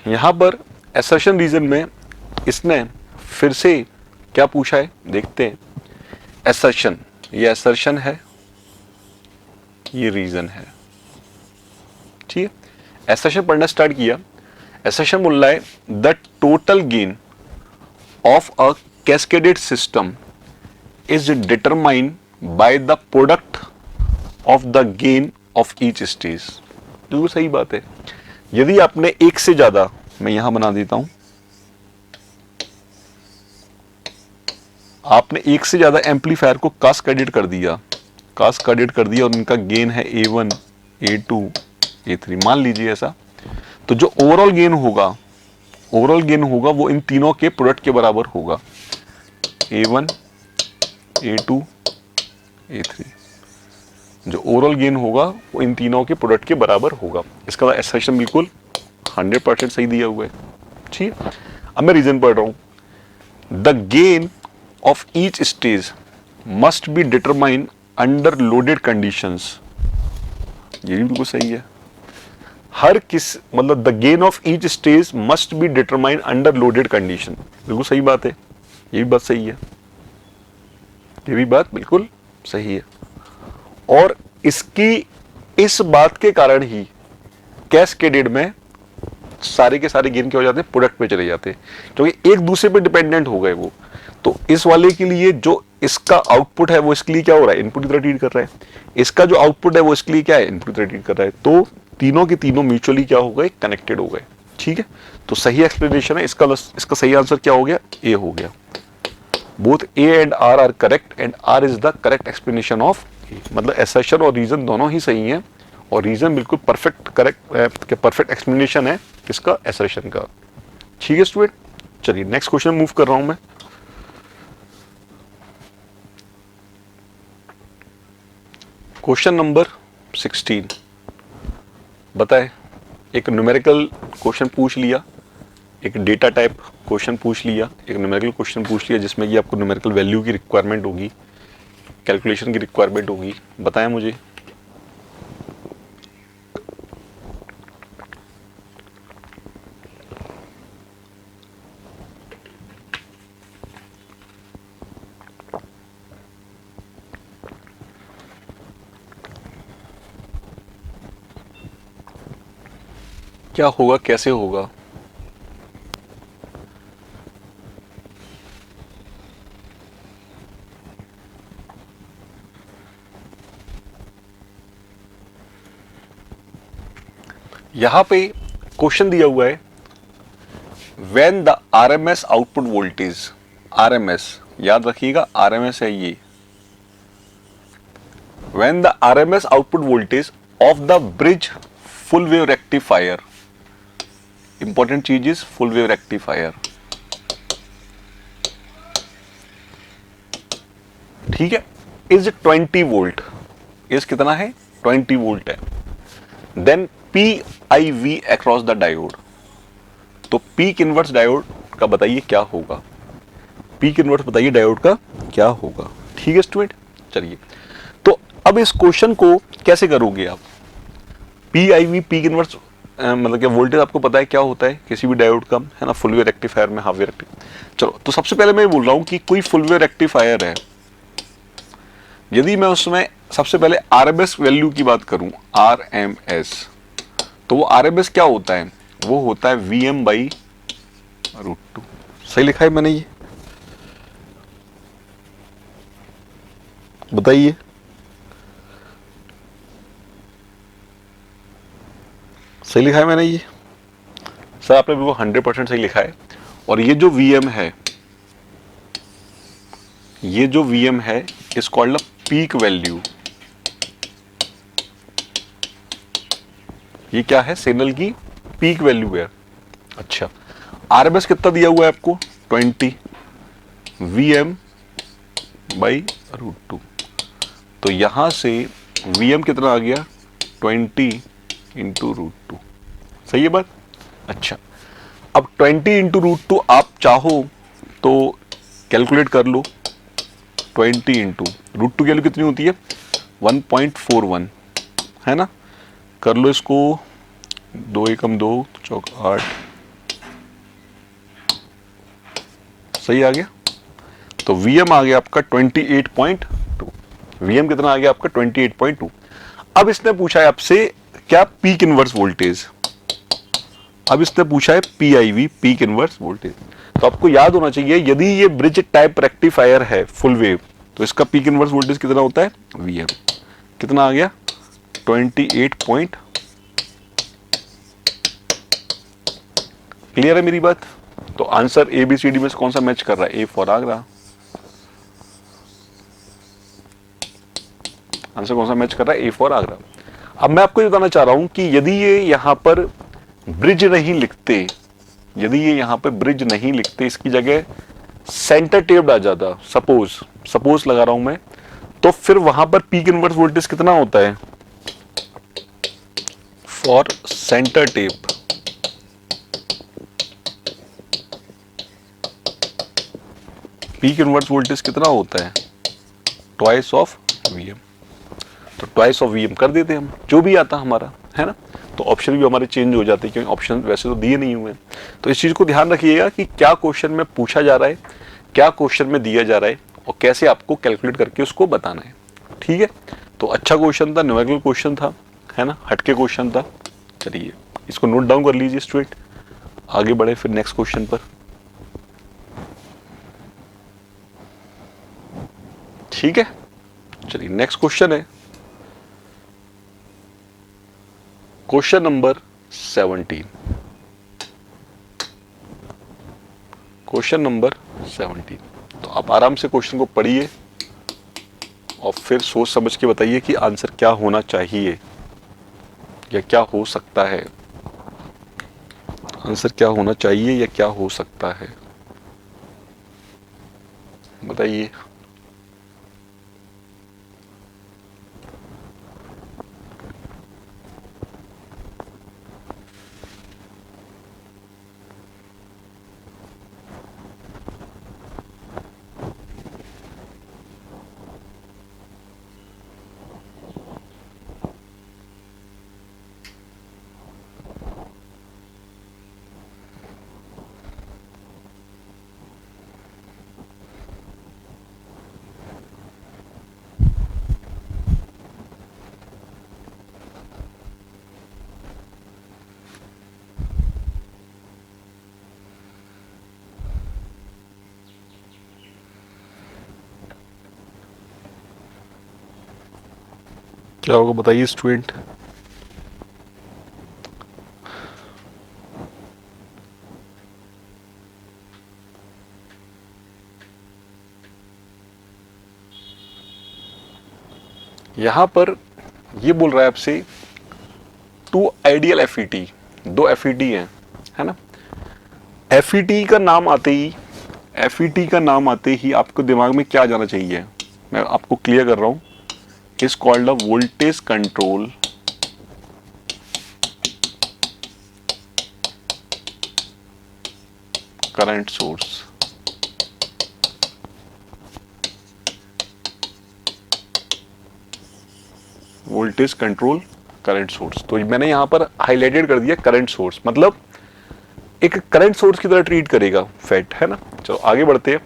यहां पर असर्शन रीजन में इसने फिर से क्या पूछा है, देखते हैं। असर्शन, ये असर्शन है, ये रीजन है, ठीक है। असर्शन पढ़ना स्टार्ट किया। असर्शन बोल रहा है the total gain of a cascaded system is determined by the product of the gain of each stage. बिल्कुल सही बात है। यदि आपने एक से ज्यादा, मैं यहां बना देता हूं, आपने एक से ज्यादा एम्पलीफायर को कास्केडेड कर दिया, कास्केडेड कर दिया और उनका गेन है A1, A2, A3, मान लीजिए ऐसा, तो जो ओवरऑल गेन होगा, ओवरऑल गेन होगा वो इन तीनों के प्रोडक्ट के बराबर होगा। A1, A2, A3, जो ओवरऑल गेन होगा वो इन तीनों के प्रोडक्ट के बराबर होगा। इसका असर्शन बिल्कुल 100% सही दिया हुआ है, ठीक है। अब मैं रीजन पढ़ रहा हूं। The gain of each stage must be determine under loaded conditions. ये भी बिल्कुल सही है। हर किस मतलब the gain of each stage must be determine under loaded condition, बिल्कुल सही बात है। ये भी बात सही है, ये भी बात बिल्कुल सही है। और इसकी इस बात के कारण ही कैस्केडेड में सारे के सारे गेन क्या हो जाते हैं, प्रोडक्ट पे चले जाते हैं, क्योंकि एक दूसरे पे डिपेंडेंट हो गए वो। तो इस वाले के लिए जो इसका आउटपुट है वो इसके लिए क्या हो रहा है, इनपुट की तरह ट्रीट कर रहा है। इसका जो आउटपुट है वो इसके लिए क्या है, इनपुट की तरह ट्रीट कर रहा है। तो तीनों के तीनों म्यूचुअली क्या हो गए, कनेक्टेड हो गए, ठीक है। तो सही एक्सप्लेनेशन है इसका। इसका सही आंसर क्या हो गया, ए हो गया। Both A and R are correct and R is the correct explanation of A. मतलब असर्शन और रीजन दोनों ही सही हैं, और रीजन बिल्कुल परफेक्ट करेक्ट परफेक्ट एक्सप्लेनेशन है किसका, असर्शन का, ठीक है स्टूडेंट। चलिए नेक्स्ट क्वेश्चन मूव कर रहा हूं मैं। क्वेश्चन नंबर 16 बताए। एक न्यूमेरिकल क्वेश्चन पूछ लिया, एक डेटा टाइप क्वेश्चन पूछ लिया, एक न्यूमेरिकल क्वेश्चन पूछ लिया जिसमें कि आपको न्यूमेरिकल वैल्यू की रिक्वायरमेंट होगी, कैलकुलेशन की रिक्वायरमेंट होगी। बताएं मुझे। क्या होगा, कैसे होगा। यहां पे क्वेश्चन दिया हुआ है when the RMS output voltage, RMS याद रखिएगा, आरएमएस है ये। When the RMS output voltage of the bridge full wave rectifier, important चीज इज फुल वेव रेक्टिफायर, ठीक है, इज 20 वोल्ट। इज कितना है, 20 वोल्ट है। Then P I V across the diode. तो पीक इनवर्स डायोड का बताइए क्या होगा, पीक इनवर्स बताइए डायोड का क्या होगा, ठीक है स्टूडेंट। चलिए तो अब इस क्वेश्चन को कैसे करोगे आप। P I V peak inverse मतलब क्या वोल्टेज आपको पता है क्या होता है किसी भी डायोड का, है ना, फुल वेव रेक्टिफायर में, हाफ वेव रेक्टिफायर। चलो तो सबसे पहले मैं बोल रहा हूं कि कोई फुल वेव रेक्टिफायर है, यदि मैं उसमें सबसे पहले आरएमएस वैल्यू की बात करूं, आरएमएस, तो वो आरएमएस क्या होता है, वो होता है Vm/√2। सही लिखा है मैंने ये, बताइए। सही लिखा है मैंने ये, सर आपने बिल्कुल 100% सही लिखा है। और ये जो Vm है, ये जो Vm है is called a peak value. ये क्या है, सिग्नल की पीक वैल्यू है। अच्छा, आरएमएस कितना दिया हुआ है आपको, 20 Vm/√2। तो यहां से Vm कितना आ गया, 20 × √2। सही है बात? अच्छा, अब 20 × √2 आप चाहो तो कैलकुलेट कर लो। 20 × √2 की वैल्यू कितनी होती है? 1.41, है ना? कर लो इसको, 2 एकम 2 चौक 8, सही आ गया। तो Vm आ गया आपका 28.2। Vm कितना आ गया आपका? 28.2। अब इसने पूछा है आपसे क्या? Peak inverse voltage. अब इसने पूछा है PIV, पीक इनवर्स वोल्टेज। तो आपको याद होना चाहिए, यदि ये ब्रिज टाइप रेक्टिफायर है फुल वेव, तो इसका पीक इनवर्स वोल्टेज कितना होता है? Vm कितना आ गया? 28 क्लियर है मेरी बात? तो आंसर ABCD में से कौन सा मैच कर रहा है? A for Agra. आंसर कौन सा मैच कर रहा है? A for Agra. अब मैं आपको ये बताना चाह रहा हूं कि यदि ये यहां पर ब्रिज नहीं लिखते, यदि ये यहां पर ब्रिज नहीं लिखते, इसकी जगह सेंटर टेप्ड आ जाता, सपोज लगा रहा हूं मैं, तो फिर वहां पर पीक इनवर्स वोल्टेज कितना होता है for centre tap? Peak inverse voltage कितना होता है? Twice of Vm। तो ट्वाइस ऑफ Vm कर देते हम, जो भी आता हमारा, है ना? तो ऑप्शन भी हमारे चेंज हो जाते हैं, क्योंकि ऑप्शन वैसे तो दिए नहीं हुए। तो इस चीज को ध्यान रखिएगा कि क्या क्वेश्चन में पूछा जा रहा है, क्या क्वेश्चन में दिया जा रहा है, और कैसे आपको कैलकुलेट करके उसको बताना है। ठीक है? तो अच्छा क्वेश्चन था, न्यूमेरिकल क्वेश्चन था, है ना? हटके क्वेश्चन था। चलिए इसको नोट डाउन कर लीजिए स्टूडेंट, आगे बढ़े फिर नेक्स्ट क्वेश्चन पर। ठीक है, चलिए नेक्स्ट क्वेश्चन है क्वेश्चन नंबर 17। Question number 17। तो आप आराम से क्वेश्चन को पढ़िए और फिर सोच समझ के बताइए कि आंसर क्या होना चाहिए या क्या हो सकता है। आंसर क्या होना चाहिए या क्या हो सकता है, बताइए। क्या होगा बताइए स्टूडेंट। यहां पर ये बोल रहा है आपसे 2 आइडियल FET, 2 FET हैं, है ना? FET का नाम आते ही, FET का नाम आते ही आपको दिमाग में क्या जाना चाहिए? मैं आपको क्लियर कर रहा हूं, is called a voltage control current source. Voltage control current source, तो मैंने यहां पर हाईलाइटेड कर दिया करंट सोर्स, मतलब एक करंट सोर्स की तरह ट्रीट करेगा फेट, है ना? चलो आगे बढ़ते हैं।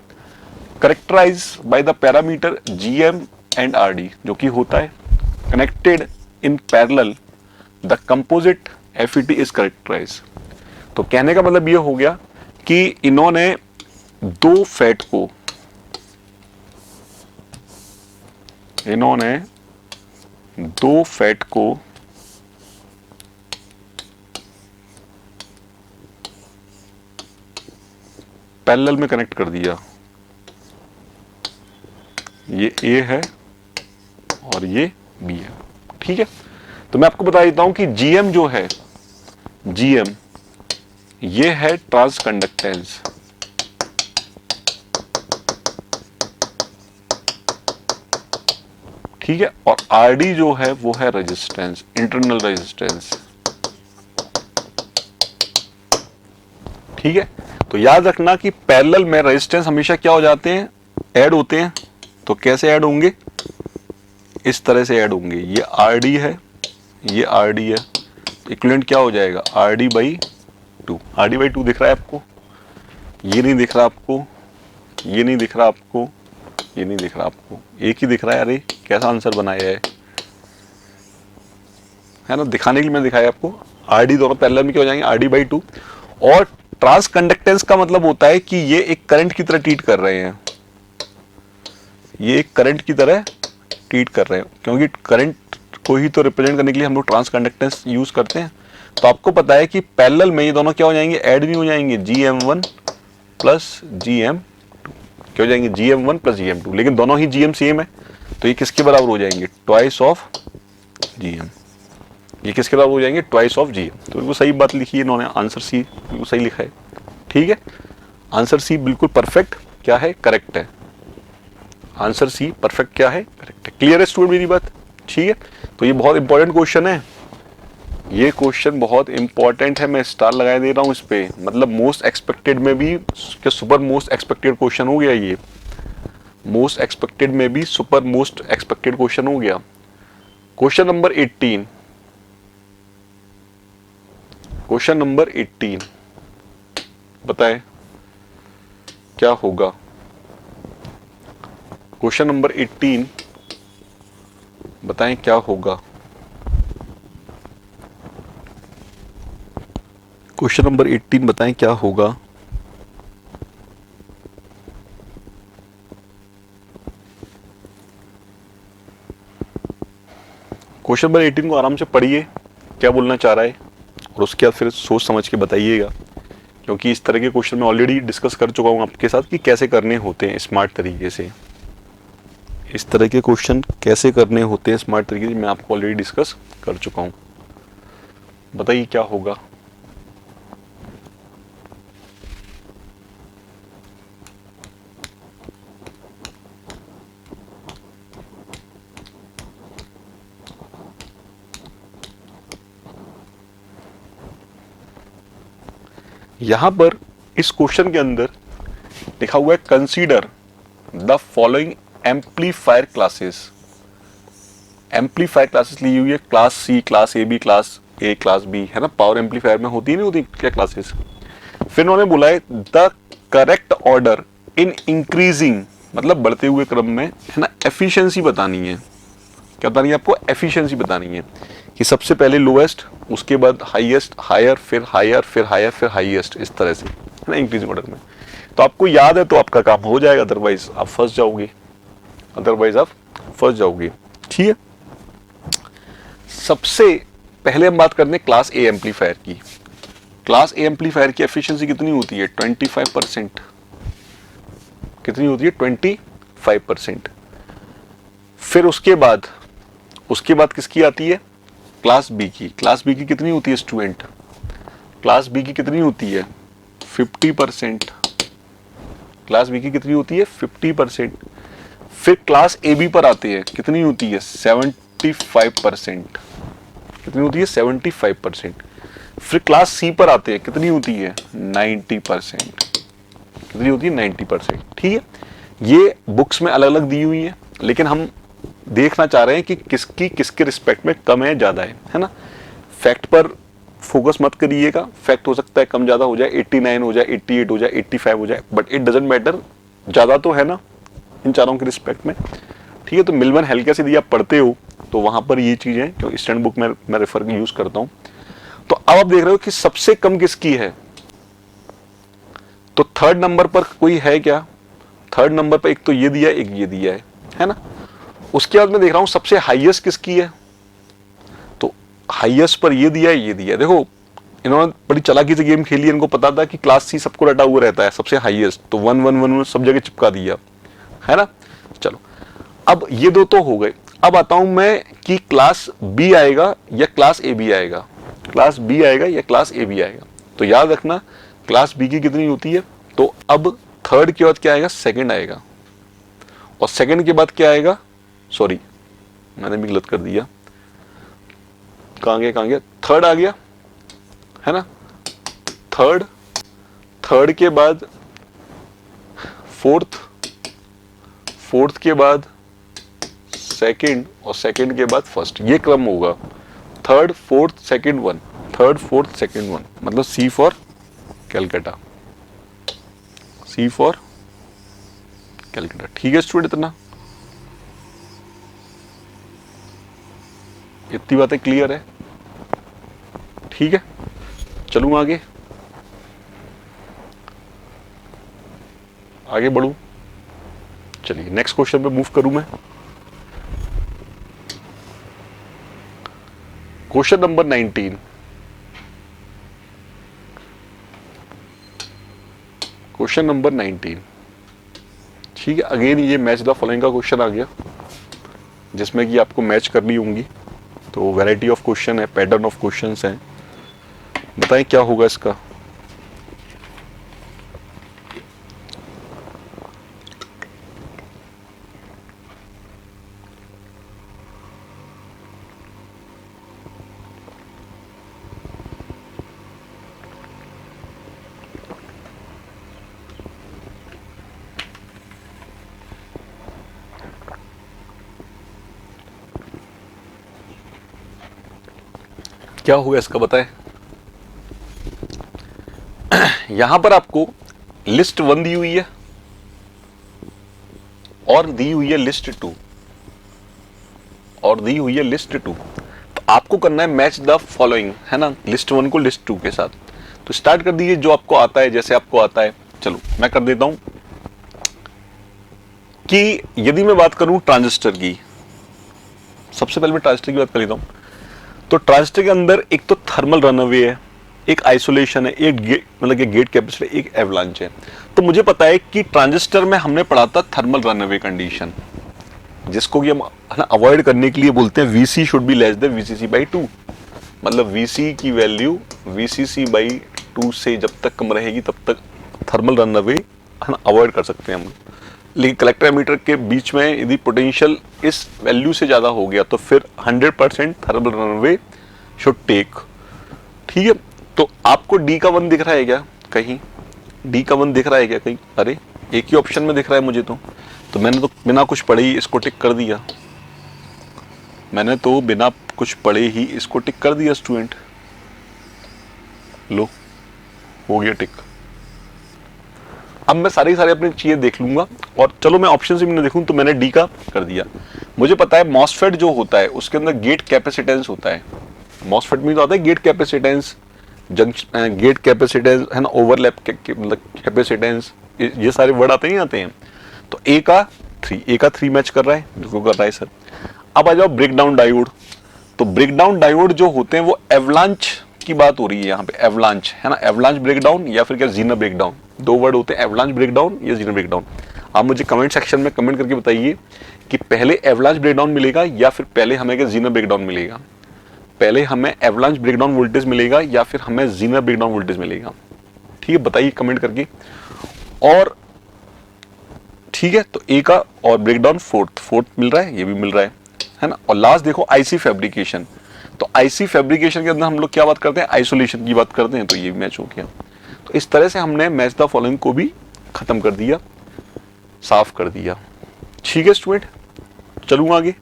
Characterise by the parameter GM and RD, जो कि होता है connected in parallel the composite FET is characterise. तो कहने का मतलब ये हो गया कि इन्होंने दो फैट को, इन्होंने दो फैट को पैरेलल में कनेक्ट कर दिया। ये A है और ये B है, ठीक है? तो मैं आपको बता देता हूं कि GM जो है, GM ये है ट्रांस कंडक्टेंस, ठीक है, और आर डी जो है वो है रेजिस्टेंस, इंटरनल रेजिस्टेंस। ठीक है, तो याद रखना कि पैरेलल में रेजिस्टेंस हमेशा क्या हो जाते हैं, ऐड होते हैं। तो कैसे ऐड होंगे, इस तरह से ऐड होंगे। ये आर डी है, ये आर डी है, इक्विवेलेंट क्या हो जाएगा, R D by two. R D by two दिख रहा है आपको, ये नहीं दिख रहा आपको, ये नहीं दिख रहा आपको, ये नहीं दिख रहा आपको, एक ही दिख रहा है। अरे कैसा आंसर बनाया है ना, दिखाने के लिए मैंने दिखाया आपको। आर डी दोनों पैरेलल में क्या हो जाएंगे, आर डी बाई टू। और ट्रांस कंडक्टेंस का मतलब होता है कि ये एक करंट की तरह ट्रीट कर रहे हैं, ये एक करंट की तरह ट्रीट कर रहे हैं, क्योंकि करंट को ही तो रिप्रेजेंट करने के लिए हम लोग ट्रांस कंडक्टेंस यूज करते हैं। तो आपको पता है कि पैरेलल में ये दोनों क्या हो जाएंगे, ऐड भी हो जाएंगे, GM1 प्लस GM2 क्या हो जाएंगे, GM1 प्लस GM2। लेकिन दोनों ही GM सेम है, तो ये किसके बराबर हो जाएंगे, ट्वाइस ऑफ GM। ये किसके बराबर हो जाएंगे, ट्वाइस ऑफ GM। तो बिल्कुल सही बात लिखी है इन्होंने, आंसर सी बिल्कुल सही लिखा है। ठीक है, आंसर सी बिल्कुल परफेक्ट क्या है, करेक्ट है। आंसर सी परफेक्ट क्या है, करेक्ट है। क्लियर है स्टूडेंट मेरी बात। ठीक है, तो ये बहुत इंपॉर्टेंट क्वेश्चन है, ये क्वेश्चन बहुत इंपॉर्टेंट है। मैं स्टार लगा दे रहा हूं इस पे, मतलब मोस्ट एक्सपेक्टेड में भी क्या सुपर मोस्ट एक्सपेक्टेड क्वेश्चन हो गया, ये मोस्ट एक्सपेक्टेड में भी सुपर मोस्ट एक्सपेक्टेड क्वेश्चन हो गया। क्वेश्चन नंबर 18, क्वेश्चन नंबर 18 बताएं क्या होगा। क्वेश्चन नंबर 18 बताएं क्या होगा। क्वेश्चन नंबर 18 बताएं क्या होगा। क्वेश्चन नंबर 18 को आराम से पढ़िए, क्या बोलना चाह रहा है, और उसके बाद फिर सोच समझ के बताइएगा, क्योंकि इस तरह के क्वेश्चन मैं ऑलरेडी डिस्कस कर चुका हूं आपके साथ कि कैसे करने होते हैं स्मार्ट तरीके से। इस तरह के क्वेश्चन कैसे करने होते हैं स्मार्ट तरीके से मैं आपको ऑलरेडी डिस्कस कर चुका हूं। बताइए क्या होगा। यहां पर इस क्वेश्चन के अंदर लिखा हुआ है consider the following amplifier classes. Amplifier classes ली हुई है, class C, class A B, class A, class B, है ना। पावर एम्पलीफायर में होती नहीं होती क्या क्लासेस। फिर उन्होंने बोला है the correct order in increasing, मतलब बढ़ते हुए क्रम में, है ना, एफिशिएंसी बतानी है। क्या बतानी है आपको, एफिशिएंसी बतानी है कि सबसे पहले लोएस्ट, उसके बाद हाईएस्ट, हायर, फिर हायर, फिर हायर, फिर हाईएस्ट, इस तरह से, है ना, इंक्रीजिंग ऑर्डर में। तो आपको याद है तो आपका काम हो जाएगा, अदरवाइज आप फंस जाओगे, अदरवाइज आप फंस जाओगे। ठीक है, सबसे पहले हम बात करते हैं क्लास ए एम्पलीफायर की। क्लास ए एम्पलीफायर की एफिशिएंसी कितनी होती है, 25%। कितनी होती है, 25%। फिर उसके बाद किसकी आती है, क्लास बी की। क्लास बी की कितनी होती है स्टूडेंट, क्लास बी की कितनी होती है, 50%। क्लास बी की कितनी होती है, 50%। फिर क्लास ए बी पर आते हैं, कितनी होती है, 75%। कितनी होती है, 75%। फिर क्लास सी पर आते हैं, कितनी होती है, 90%। कितनी होती है, 90%। ठीक है, ये बुक्स में अलग अलग दी हुई है, लेकिन हम देखना चाह रहे हैं कि किसकी किसके रिस्पेक्ट में कम है ज्यादा है ना। फैक्ट पर फोकस मत करिएगा, फैक्ट हो सकता है कम ज्यादा हो जाए, 89 हो जाए, 88 हो जाए, 85 हो जाए, बट इट डजंट मैटर, ज्यादा तो है ना इन चारों के रिस्पेक्ट में। ठीक है, तो मिल्वन हेल्केस यदि आप पढ़ते हो तो वहां पर ये चीज है, क्योंकि स्टैंड बुक में मैं रेफर यूज करता हूं। तो अब आप देख रहे हो कि सबसे कम किसकी है, तो थर्ड नंबर पर कोई है क्या, थर्ड नंबर पर एक तो ये दिया, एक ये दिया है ना। उसके बाद मैं देख रहा हूं सबसे हाईएस्ट किसकी है, तो हाईएस्ट पर ये दिया है, ये दिया है। देखो इन्होंने बड़ी चालाकी से गेम खेली, इनको पता था कि क्लास सी सबको रटा हुआ रहता है, सबसे हाईएस्ट, तो 1 1 1 1 सब जगह चिपका दिया, है ना। चलो अब ये दो तो हो गए। अब आता हूं मैं कि क्लास बी आएगा या क्लास ए बी आएगा, क्लास बी आएगा या क्लास ए बी आएगा। तो याद रखना क्लास बी की कितनी होती है, तो अब थर्ड के बाद क्या आएगा, सेकंड आएगा, और सेकंड के बाद क्या आएगा, सॉरी मैंने भी गलत कर दिया, कहाँ गया, थर्ड आ गया है ना, थर्ड के बाद फोर्थ के बाद सेकंड, और सेकंड के बाद फर्स्ट, ये क्रम होगा। Third fourth second one, third fourth second one, मतलब C for Calcutta, C for Calcutta. ठीक है स्टूडेंट, इतनी बातें क्लियर है? ठीक है, चलूं आगे बढ़ूं। चलिए नेक्स्ट क्वेश्चन पे मूव करूं मैं। Question number 19, question number 19। ठीक है, अगेन ये मैच द फॉलोइंग का क्वेश्चन आ गया, जिसमें कि आपको मैच करनी होंगी। तो वैरायटी ऑफ क्वेश्चन है, पैटर्न ऑफ क्वेश्चंस हैं, बताएं क्या होगा इसका। क्या होगा इसका बताएं। यहां पर आपको लिस्ट 1 दी हुई है और दी हुई है लिस्ट 2, और दी हुई है लिस्ट 2। तो आपको करना है मैच द फॉलोइंग, है ना, लिस्ट 1 को लिस्ट 2 के साथ। तो स्टार्ट कर दीजिए जो आपको आता है, जैसे आपको आता है। चलो मैं कर देता हूं कि यदि मैं बात करूं ट्रांजिस्टर की, सबसे पहले मैं ट्रांजिस्टर की बात कर लेता हूं। तो ट्रांजिस्टर के अंदर एक तो थर्मल रनअवे है, एक आइसोलेशन है, एक मतलब कि गेट कैपेसिटर, एक एवलांच है। तो मुझे पता है कि ट्रांजिस्टर में हमने पढ़ा था थर्मल रनअवे कंडीशन, जिसको कि हम है ना अवॉइड करने के लिए बोलते हैं VC should be less than VCC by 2। मतलब वीसी की वैल्यू वीसीसी बाई 2 से जब तक कम रहेगी तब तक थर्मल रनअवे है ना अवॉइड कर सकते हैं हम। लेकिन कलेक्टर एमीटर के बीच में यदि पोटेंशियल इस वैल्यू से ज्यादा हो गया तो फिर 100% थर्मल रनअवे शुड टेक। ठीक है, तो आपको डी का 1 दिख रहा है क्या कहीं? डी का 1 दिख रहा है क्या कहीं? अरे एक ही ऑप्शन में दिख रहा है मुझे तो मैंने तो बिना कुछ पढ़े ही इसको टिक कर दिया, मैंने तो बिना कुछ पढ़े ही इसको टिक कर दिया स्टूडेंट। लो हो गया टिक। अब मैं सारी अपनी चीजें देख लूंगा, और चलो मैं ऑप्शन से भी नहीं देखूं तो मैंने डी का कर दिया। मुझे पता है मॉसफेट जो होता है उसके अंदर गेट कैपेसिटेंस होता है। मॉसफेट में तो आता है gate capacitance, junction gate capacitance है ना, ओवरलैप मतलब कैपेसिटेंस, ये सारे वर्ड आते नहीं आते हैं। तो ए का 3 मैच कर रहा है, बिल्कुल कर रहा है सर। अब आ जाओ ब्रेकडाउन डायोड। तो ब्रेकडाउन डायोड जो होते हैं वो एवलांच की बात हो रही है यहाँ पे, एवलांच है ना, एवलांच ब्रेकडाउन या फिर क्या जीनर ब्रेकडाउन, 2 वर्ड होते हैं, एवलांच ब्रेकडाउन या जीनर ब्रेकडाउन। आप मुझे कमेंट सेक्शन में कमेंट करके बताइए कि पहले एवलांच ब्रेकडाउन मिलेगा या फिर पहले हमें क्या जीनर ब्रेकडाउन मिलेगा, पहले हमें एवलांच ब्रेकडाउन वोल्टेज मिलेगा या फिर हमें जीनर ब्रेकडाउन वोल्टेज मिलेगा। ठीक है, बताइए कमेंट करके। और ठीक है, तो ए का और ब्रेकडाउन फोर्थ मिल रहा है, ये भी मिल रहा है ना। और लास्ट देखो आईसी फैब्रिकेशन। तो आईसी फैब्रिकेशन के अंदर हम लोग क्या बात करते हैं, आइसोलेशन की बात करते हैं, तो ये भी मैच हो गया। तो इस तरह से हमने मैच द फॉलोइंग को भी खत्म कर दिया, साफ कर दिया। ठीक है स्टूडेंट, चलूंगा आगे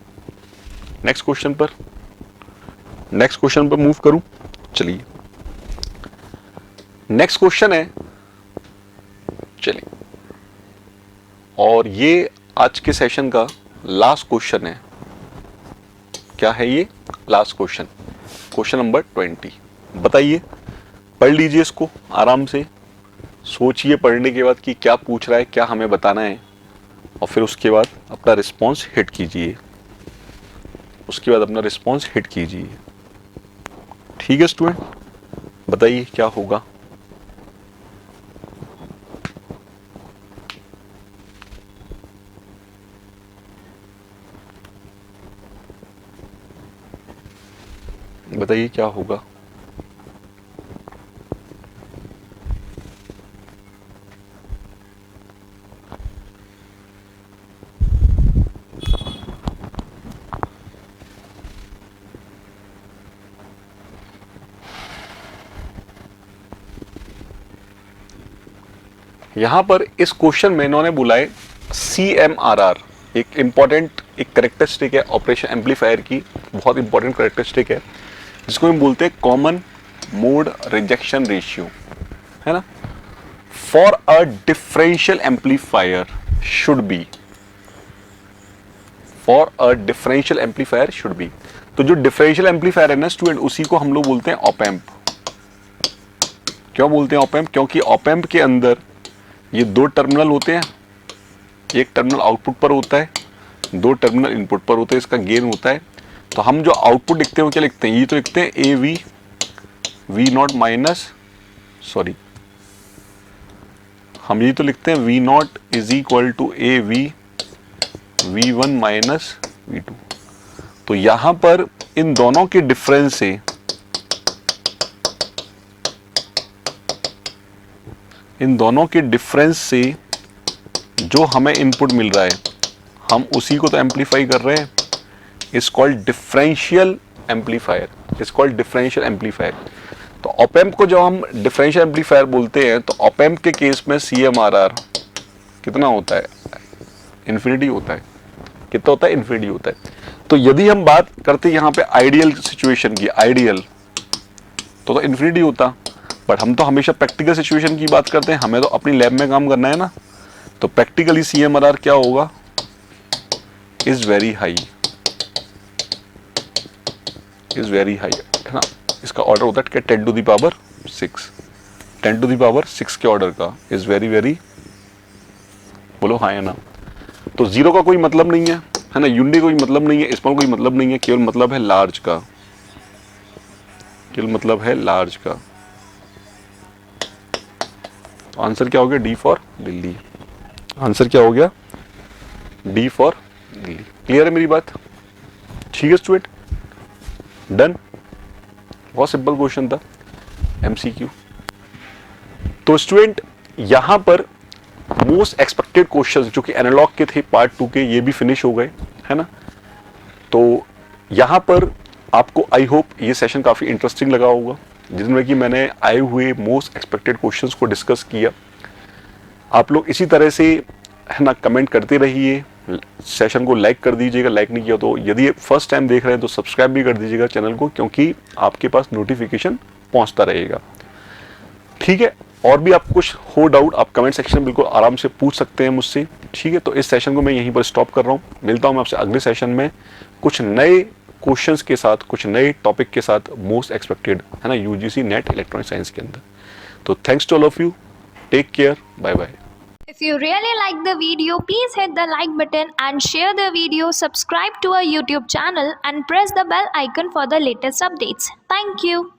नेक्स्ट क्वेश्चन पर मूव करूं। चलिए नेक्स्ट क्वेश्चन है, चलिए, और ये आज के सेशन का लास्ट क्वेश्चन है। क्या है ये लास्ट क्वेश्चन? Question number 20। बताइए, पढ़ लीजिए इसको आराम से, सोचिए पढ़ने के बाद कि क्या पूछ रहा है, क्या हमें बताना है, और फिर उसके बाद अपना रिस्पॉन्स हिट कीजिए, ठीक है स्टूडेंट, बताइए क्या होगा। बताइए क्या होगा। यहाँ पर इस क्वेश्चन में इन्होंने बोला है CMRR, एक इंपॉर्टेंट एक करेक्टरिस्टिक है ऑपरेशन एम्पलीफायर की, बहुत इंपॉर्टेंट करेक्टरिस्टिक है, जिसको हम बोलते हैं कॉमन मोड रिजेक्शन रेशियो, है ना। For a differential amplifier should be, for a differential amplifier should be. तो जो डिफरेंशियल एम्पलीफायर है ना स्टूडेंट, उसी को हम लोग बोलते हैं ऑप एम्प। क्यों बोलते हैं ऑप एम्प? क्योंकि ऑप एम्प के अंदर ये दो टर्मिनल होते हैं, एक टर्मिनल आउटपुट पर होता है, दो टर्मिनल इनपुट पर होते हैं, इसका गेन होता है। तो हम जो आउटपुट लिखते हैं वो क्या लिखते हैं? ये तो लिखते हैं A V V not minus, sorry, हम ये तो लिखते हैं V not is equal to A V V one minus V two. तो यहां पर इन दोनों के डिफरेंस से, इन दोनों के डिफरेंस से जो हमें इनपुट मिल रहा है हम उसी को तो एम्पलीफाई कर रहे हैं। Is called differential amplifier, is called differential amplifier. तो ऑप एम्प को जब हम डिफरेंशियल एम्पलीफायर बोलते हैं तो ऑप एम्प के केस में CMRR कितना होता है? इन्फिनिटी होता है। कितना होता है? इन्फिनिटी होता है। तो यदि हम बात करते हैं यहाँ पे आइडियल सिचुएशन की, आइडियल तो इन्फिनिटी होता, बट हम तो हमेशा प्रैक्टिकल सिचुएशन की बात करते हैं, हमें तो अपनी लैब में काम करना है ना। तो प्रैक्टिकली CMRR क्या होगा? Is very high, is very high, है ना। इसका ऑर्डर होता है 10 to the power 6, 10 to the power 6 के ऑर्डर का, इज वेरी वेरी, बोलो हाँ है ना। तो जीरो का कोई मतलब नहीं है ना, यूनिटी कोई मतलब नहीं है, स्मॉल कोई मतलब नहीं है, केवल मतलब है लार्ज का, केवल मतलब है लार्ज का। आंसर क्या हो गया? D for Delhi. आंसर क्या हो गया? D for Delhi. क्लियर है मेरी बात? ठीक है स्टूडेंट, डन। बहुत सिंपल क्वेश्चन था, MCQ। तो स्टूडेंट यहां पर मोस्ट एक्सपेक्टेड क्वेश्चंस जो कि एनालॉग के थे पार्ट 2 के, ये भी फिनिश हो गए, है ना। तो यहां पर आपको आई होप ये सेशन काफी इंटरेस्टिंग लगा होगा, जिसमें कि मैंने आए हुए मोस्ट एक्सपेक्टेड क्वेश्चंस को डिस्कस किया। आप लोग इसी तरह से, है ना, कमेंट करते रहिए, सेशन को लाइक कर दीजिएगा, लाइक नहीं किया तो यदि फर्स्ट टाइम देख रहे हैं तो सब्सक्राइब भी कर दीजिएगा चैनल को, क्योंकि आपके पास नोटिफिकेशन पहुंचता रहेगा। ठीक है, और भी आप कुछ हो डाउट आप कमेंट सेक्शन में बिल्कुल आराम से पूछ सकते हैं मुझसे। ठीक है, तो इस सेशन को मैं यहीं पर स्टॉप कर रहा हूँ। मिलता हूँ मैं आपसे अगले सेशन में कुछ नए क्वेश्चंस के साथ, कुछ नए टॉपिक के साथ, मोस्ट एक्सपेक्टेड, है ना, UGC नेट इलेक्ट्रॉनिक साइंस के अंदर। तो thanks to all of you, take care, bye bye. If you really like the video, please hit the like button and share the video, subscribe to our YouTube channel and press the bell icon for the latest updates. Thank you.